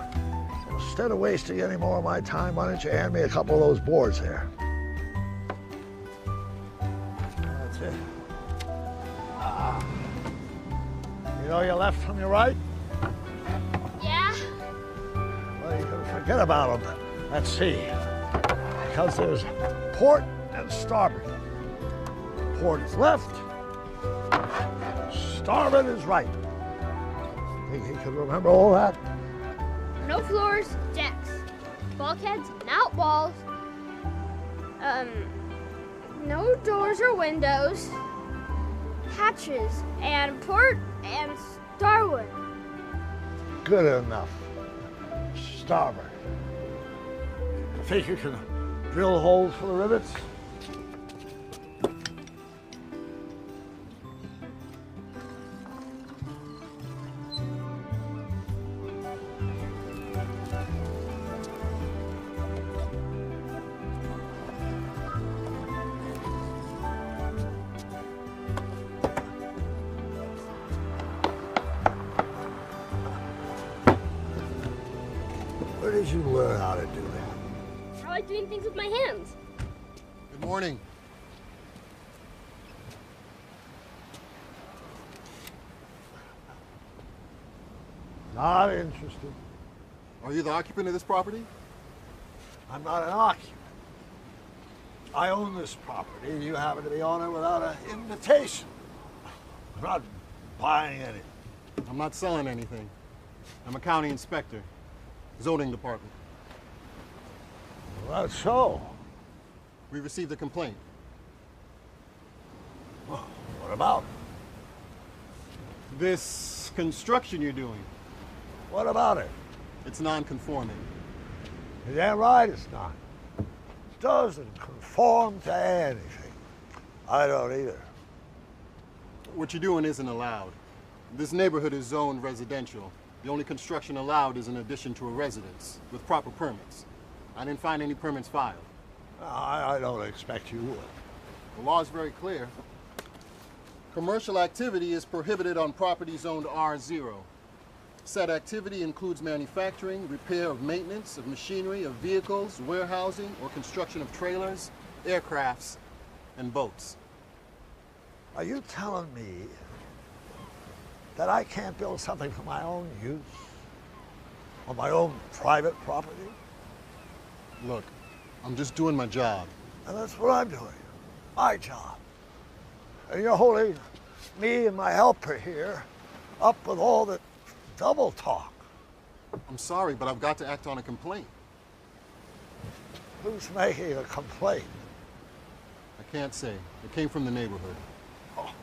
instead of wasting any more of my time, why don't you hand me a couple of those boards there? That's it. You know your left from your right? Yeah? Well, you can forget about them at sea. Because there's port and starboard. Port is left, starboard is right. Think you can remember all that? No floors, decks. Bulkheads, not walls. No doors or windows. Hatches and port and starboard. Good enough. Starboard. Think you can drill holes for the rivets? Where did you learn how to do that? I like doing things with my hands. Good morning. Not interested. Are you the occupant of this property? I'm not an occupant. I own this property. You happen to be on it without an invitation. I'm not buying anything. I'm not selling anything. I'm a county inspector, zoning department. That's so. We received a complaint. Well, what about? This construction you're doing. What about it? It's non-conforming. You're damn right it's not. It doesn't conform to anything. I don't either. What you're doing isn't allowed. This neighborhood is zoned residential. The only construction allowed is an addition to a residence with proper permits. I didn't find any permits filed. I don't expect you would. The law is very clear. Commercial activity is prohibited on property zoned R0. Said activity includes manufacturing, repair of maintenance, of machinery, of vehicles, warehousing, or construction of trailers, aircrafts, and boats. Are you telling me that I can't build something for my own use? On my own private property? Look, I'm just doing my job. And that's what I'm doing. My job. And you're holding me and my helper here up with all the double talk. I'm sorry, but I've got to act on a complaint. Who's making a complaint? I can't say. It came from the neighborhood. Oh.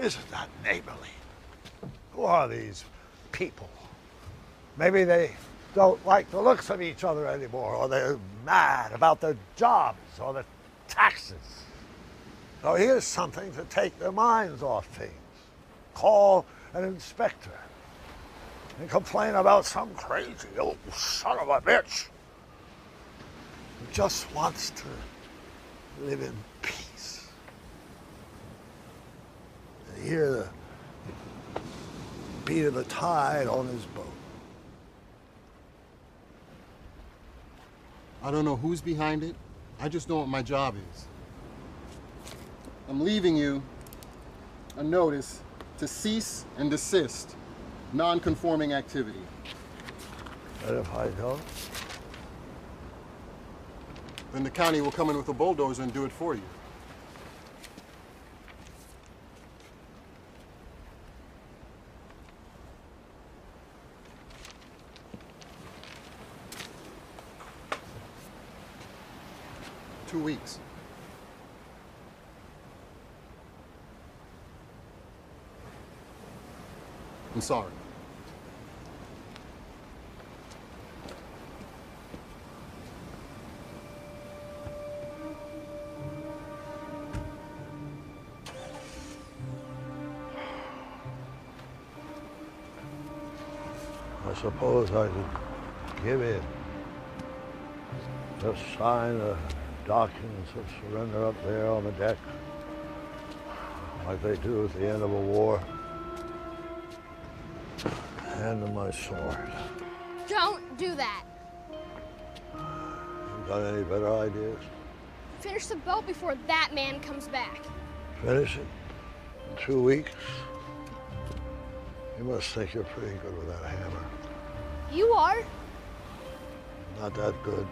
Isn't that neighborly? Who are these people? Maybe they don't like the looks of each other anymore, or they're mad about their jobs or their taxes. So here's something to take their minds off things. Call an inspector and complain about some crazy old son of a bitch who just wants to live in peace. And hear the beat of the tide on his boat. I don't know who's behind it. I just know what my job is. I'm leaving you a notice to cease and desist non-conforming activity. And if I don't? Then the county will come in with a bulldozer and do it for you. Two weeks. I'm sorry. I suppose I could give in. Just sign the documents of surrender up there on the deck, like they do at the end of a war. Hand them my sword. Don't do that. You got any better ideas? Finish the boat before that man comes back. Finish it in 2 weeks? You must think you're pretty good with that hammer. You are? Not that good.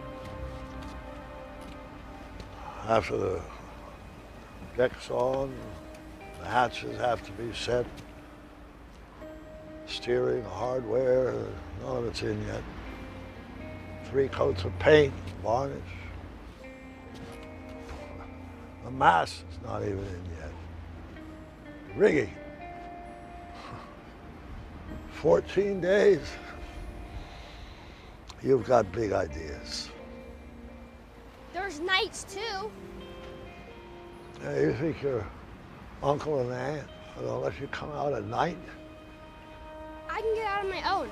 After the deck's on, the hatches have to be set. Steering, hardware, none of it's in yet. 3 coats of paint, varnish. The mast is not even in yet. Rigging. 14 days. You've got big ideas. There's nights too. Hey, you think your uncle and aunt are gonna let you come out at night? I can get out on my own.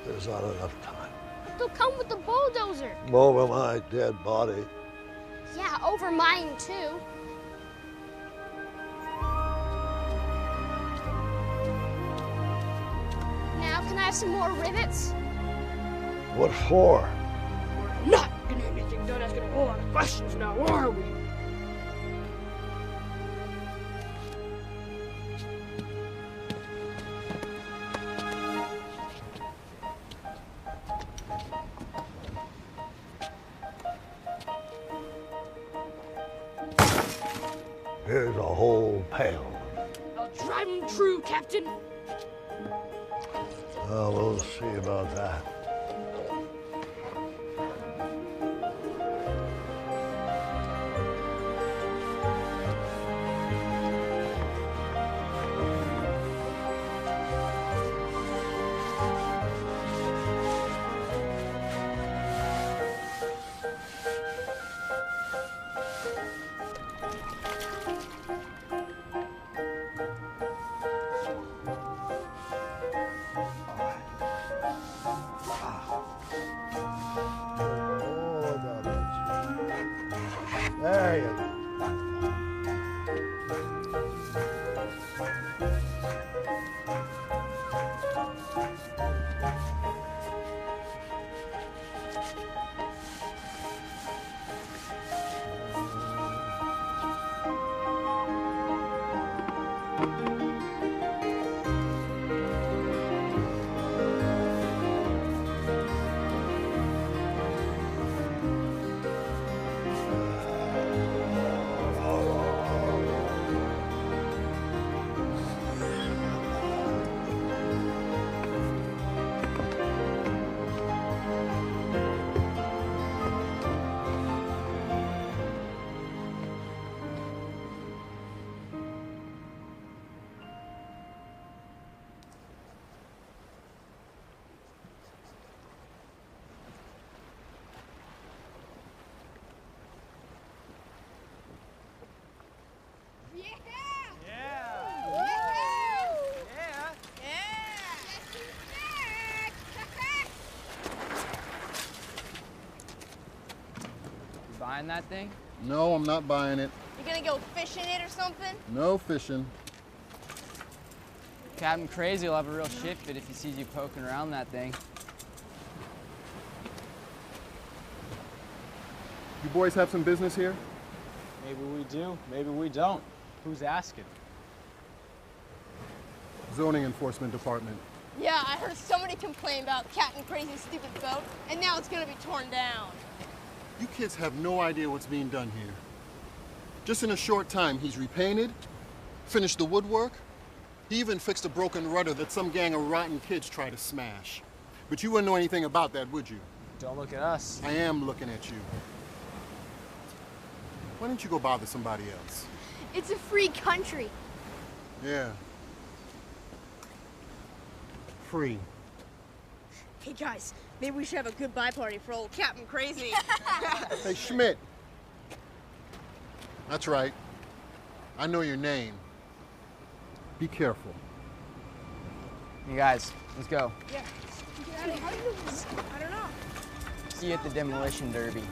There's not enough time. But they'll come with the bulldozer. Over my dead body. Yeah, over mine too. Now, can I have some more rivets? What for? We're not gonna get anything done asking a whole lot of questions now, are we? Here's a whole pail. I'll drive him true, Captain. Well, we'll see about that. There you go. Buying that thing? No, I'm not buying it. You gonna go fishing it or something? No fishing. Captain Crazy will have a real shit fit if he sees you poking around that thing. You boys have some business here? Maybe we do, maybe we don't. Who's asking? Zoning Enforcement Department. Yeah, I heard somebody complain about Captain Crazy's stupid boat, and now it's gonna be torn down. You kids have no idea what's being done here. Just in a short time, he's repainted, finished the woodwork. He even fixed a broken rudder that some gang of rotten kids tried to smash. But you wouldn't know anything about that, would you? Don't look at us. I am looking at you. Why don't you go bother somebody else? It's a free country. Yeah. Free. Hey guys, maybe we should have a goodbye party for old Captain Crazy. Hey, Schmidt. That's right. I know your name. Be careful. You guys, let's go. Yeah. How do you do this? I don't know. See you at the demolition derby.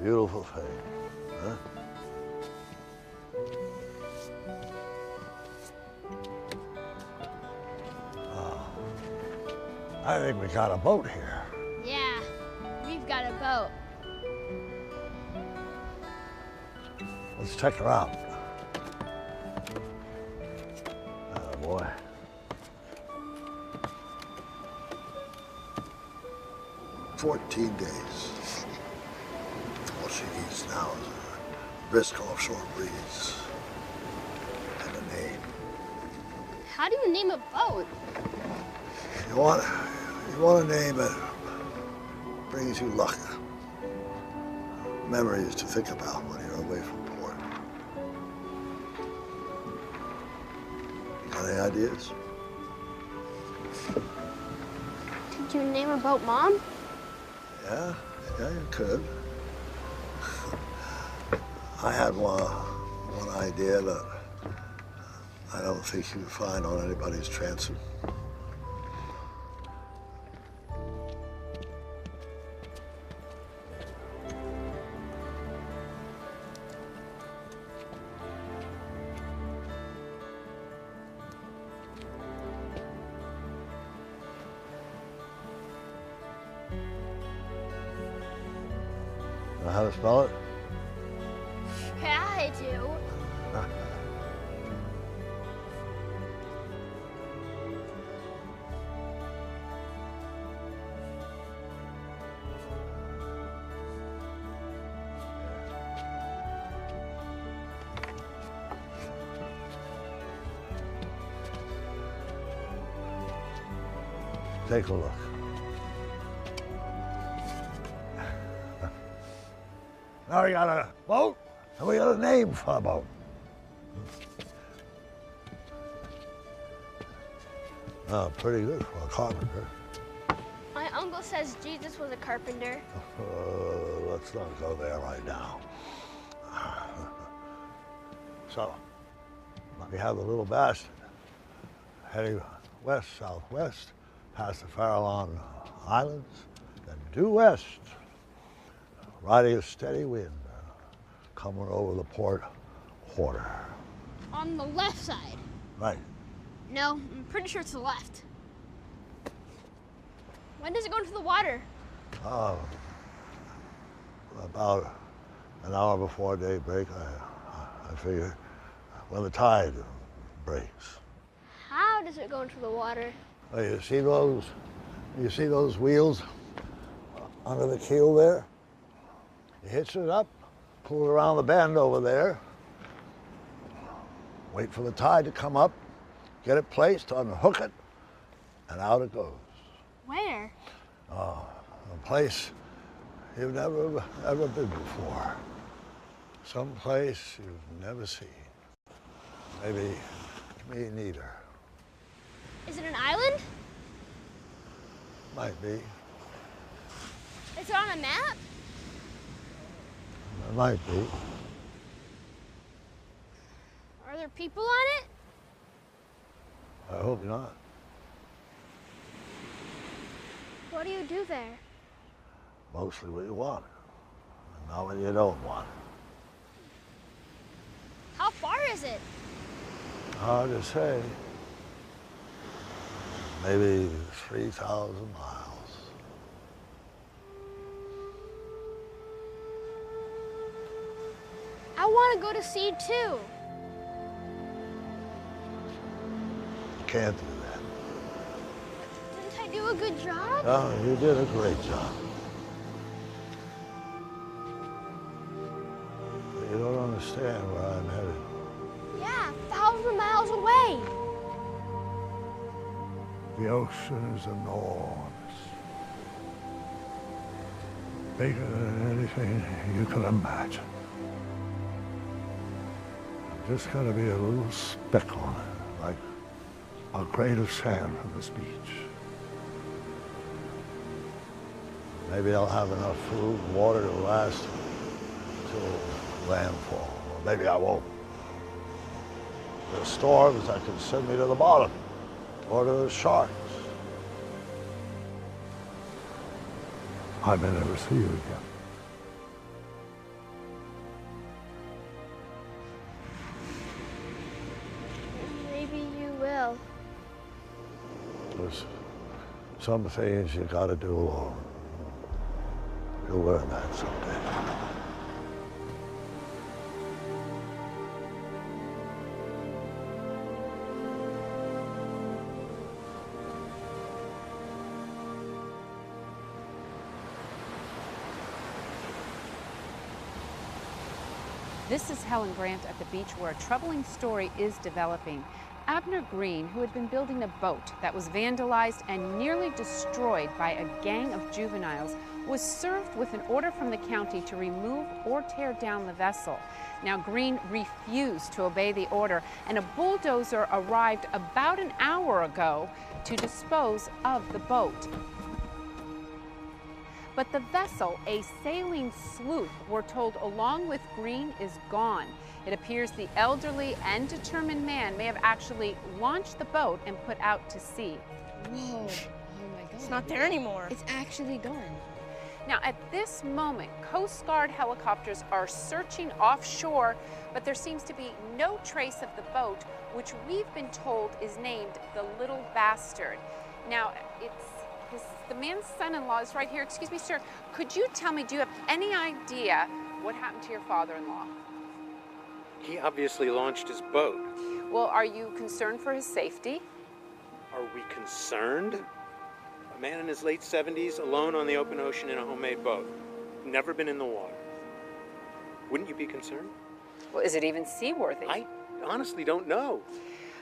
Beautiful thing, huh? I think we got a boat here. Yeah, we've got a boat. Let's check her out. Oh, boy. "14 days. All she needs now is a brisk offshore breeze and a name. How do you name a boat? You want a name that brings you luck. Memories to think about when you're away from port. You got any ideas? Could you name a boat Mom? Yeah, you could. I had one idea that I don't think you can find on anybody's transom. how to spell it? Yeah, I do. Take a look. Now we got a boat, and we got a name for a boat. Oh, pretty good for a carpenter. My uncle says Jesus was a carpenter. Let's not go there right now. So, we have the little bastard heading west, southwest, past the Farallon Islands, then due west, riding a steady wind, coming over the port quarter. On the left side. Right. No, I'm pretty sure it's the left. When does it go into the water? About an hour before daybreak, I figure, when the tide breaks. How does it go into the water? Well, you see those wheels under the keel there? You hitch it up, pull it around the bend over there, wait for the tide to come up, get it placed, unhook it, and out it goes. Where? A place you've never ever been before. Some place you've never seen. Maybe me neither. Is it an island? Might be. Is it on a map? It might be. Are there people on it? I hope not. What do you do there? Mostly what you want, and not what you don't want. How far is it? Hard to say. Maybe 3,000 miles. I want to go to sea too. Can't do that. Didn't I do a good job? Oh, you did a great job. But you don't understand where I'm headed. Yeah, 1,000 miles away. The ocean is enormous. Bigger than anything you can imagine. Just gotta be a little speck on it, like a grain of sand on this beach. Maybe I'll have enough food and water to last till landfall. Or maybe I won't. There's storms that can send me to the bottom, or to the sharks. I may never see you again. Maybe you will. There's some things you gotta do alone. You'll learn that someday. This is Helen Grant at the beach where a troubling story is developing. Abner Green, who had been building a boat that was vandalized and nearly destroyed by a gang of juveniles, was served with an order from the county to remove or tear down the vessel. Now, Green refused to obey the order, and a bulldozer arrived about an hour ago to dispose of the boat. But the vessel, a sailing sloop, we're told, along with Green, is gone. It appears the elderly and determined man may have actually launched the boat and put out to sea. Whoa. Oh my God. It's not there anymore. It's actually gone. Now, at this moment, Coast Guard helicopters are searching offshore, but there seems to be no trace of the boat, which we've been told is named the Little Bastard. Now, it's The man's son-in-law is right here. Excuse me, sir. Could you tell me, do you have any idea what happened to your father-in-law? He obviously launched his boat. Well, are you concerned for his safety? Are we concerned? A man in his late 70s, alone on the open ocean in a homemade boat. Never been in the water. Wouldn't you be concerned? Well, is it even seaworthy? I honestly don't know.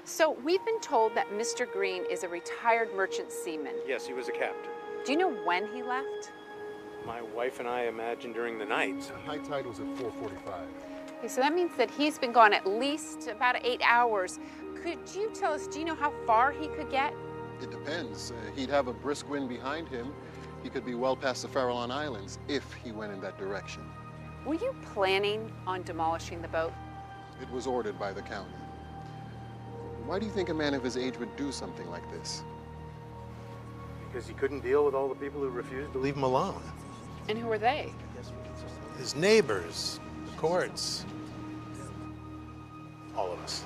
So we've been told that Mr. Green is a retired merchant seaman. Yes, he was a captain. Do you know when he left? My wife and I imagine during the night. High tide was at 4:45. Okay, so that means that he's been gone at least about 8 hours. Could you tell us, do you know how far he could get? It depends. He'd have a brisk wind behind him. He could be well past the Farallon Islands if he went in that direction. Were you planning on demolishing the boat? It was ordered by the county. Why do you think a man of his age would do something like this? Because he couldn't deal with all the people who refused to leave him alone. And who are they? His neighbors, the courts, all of us.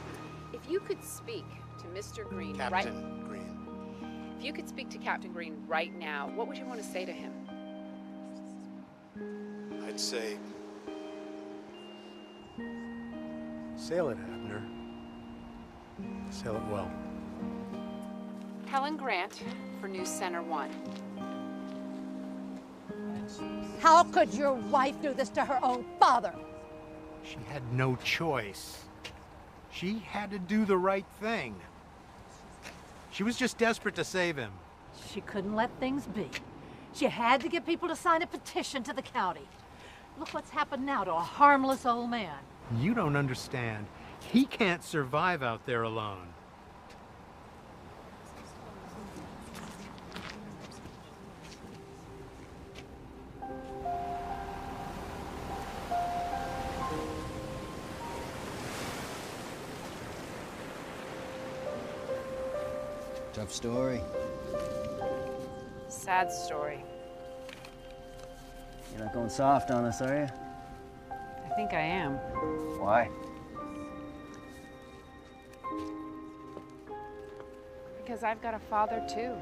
If you could speak to Mr. Green Captain Green. If you could speak to Captain Green right now, what would you want to say to him? I'd say, sail it, Abner. Sail it well. Helen Grant for News Center 1. How could your wife do this to her own father? She had no choice. She had to do the right thing. She was just desperate to save him. She couldn't let things be. She had to get people to sign a petition to the county. Look what's happened now to a harmless old man. You don't understand. He can't survive out there alone. Tough story. Sad story. You're not going soft on us, are you? I think I am. Why? Because I've got a father too.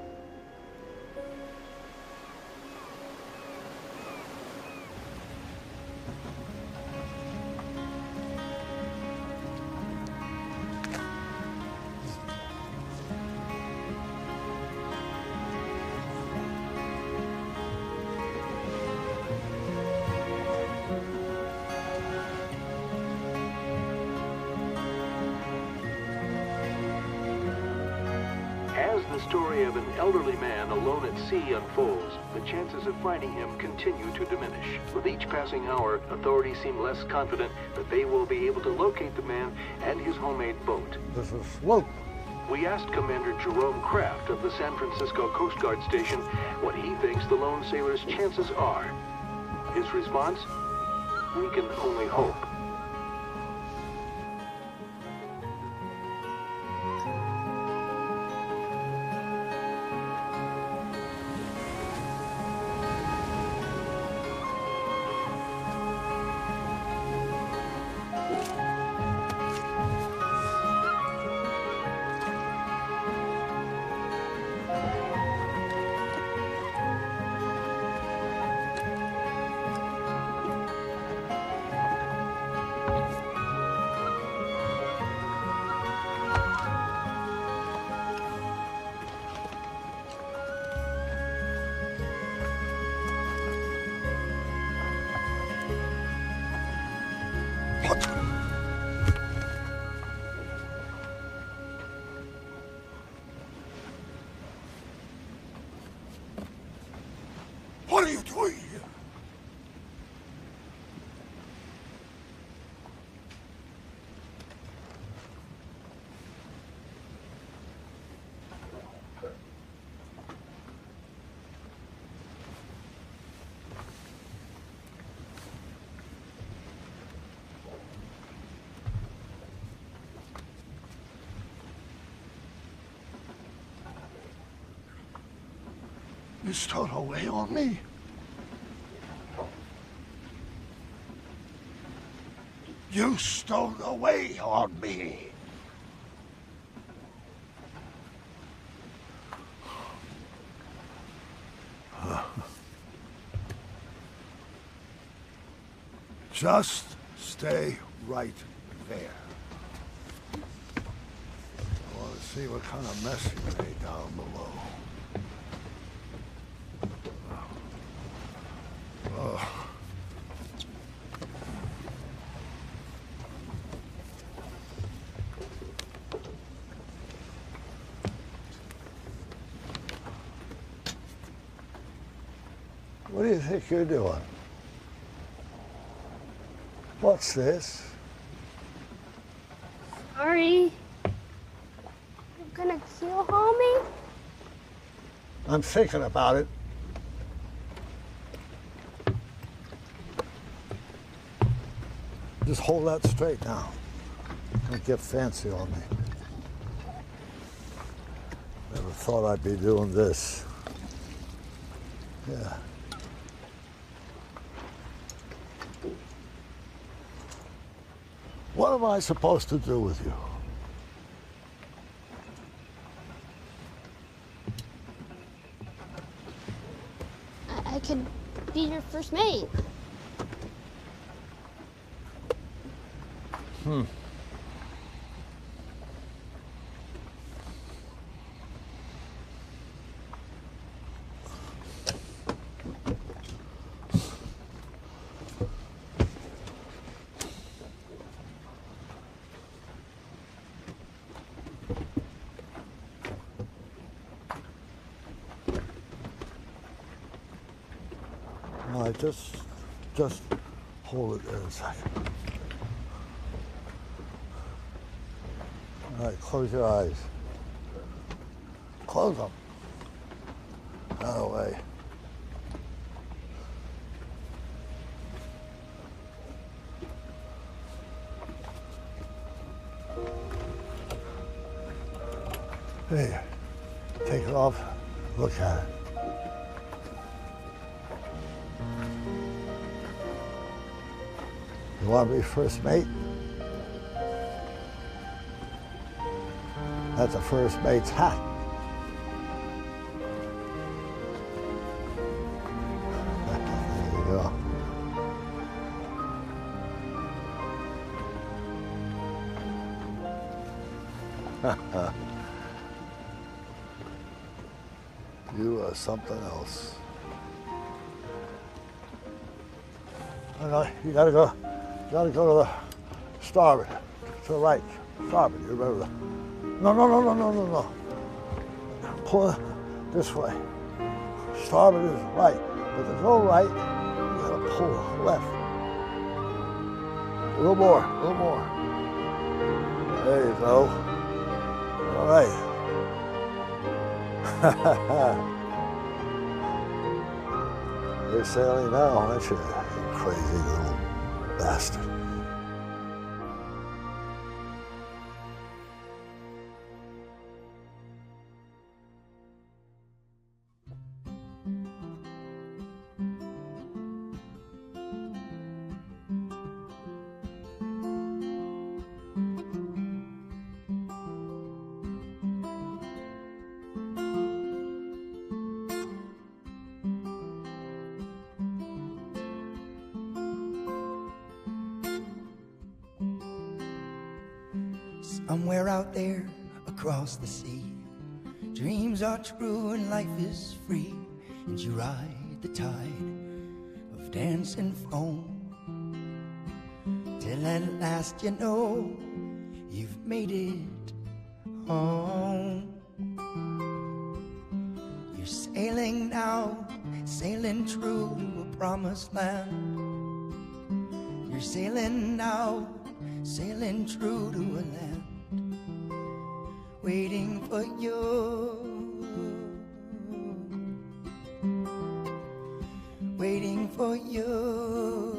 As the story of an elderly man alone at sea unfolds, the chances of finding him continue to diminish. With each passing hour, authorities seem less confident that they will be able to locate the man and his homemade boat. This is Swope. We asked Commander Jerome Kraft of the San Francisco Coast Guard Station what he thinks the lone sailor's chances are. His response? We can only hope. What are you doing here? You stowed away on me? You stowed away on me. Just stay right there. I want to see what kind of mess you made down below. Oh. What do you think you're doing? What's this? Sorry. You're gonna kill homie? I'm thinking about it. Just hold that straight now. Don't get fancy on me. Never thought I'd be doing this. Yeah. What am I supposed to do with you? I could be your first mate. All right, just hold it there a second. All right, close your eyes. Close them. Out of the way. Hey, take it off. Look at it. You want to be first mate? That's a first mate's hat. There you go. You are something else. You gotta go. You gotta go to the starboard, to the right, starboard. You remember that? No. Pull it this way. Starboard is right, but to go right, you gotta pull left. A little more, a little more. There you go. All right. You're sailing now, aren't you? You crazy little bastard. Somewhere out there across the sea, dreams are true and life is free, and you ride the tide of dancing foam, till at last you know you've made it home. You're sailing now, sailing true to a promised land. You're sailing now, sailing true to a land waiting for you, waiting for you.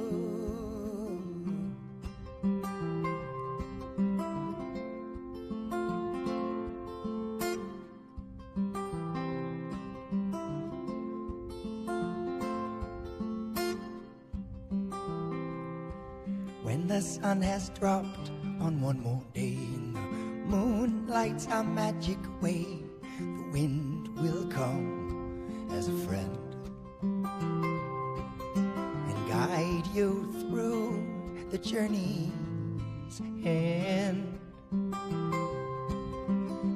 When the sun has dropped on one more day and the moon lights our magic way, the wind will come as a friend guide you through the journey's end,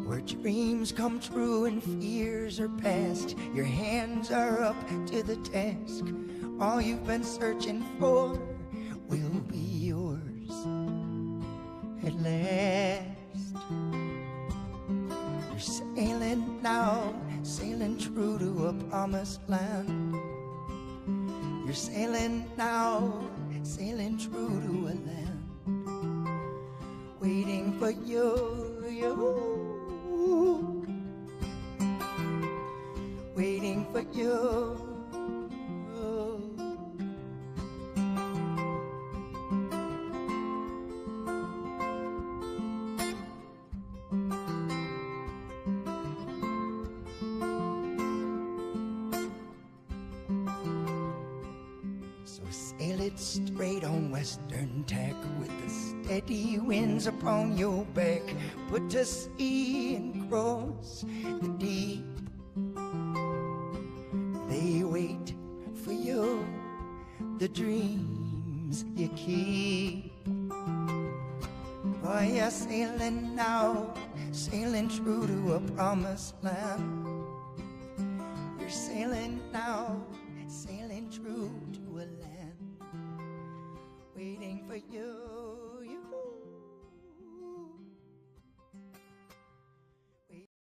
where dreams come true and fears are past. Your hands are up to the task. All you've been searching for will be yours at last. You're sailing now, sailing true to a promised land. You're sailing now, sailing true to a land waiting for you, waiting for you. So sail it straight on western tack with the steady winds upon your back. Put to sea and cross the deep. They wait for you, the dreams you keep. Oh, you're sailing now, sailing true to a promised land. You're sailing now, sailing true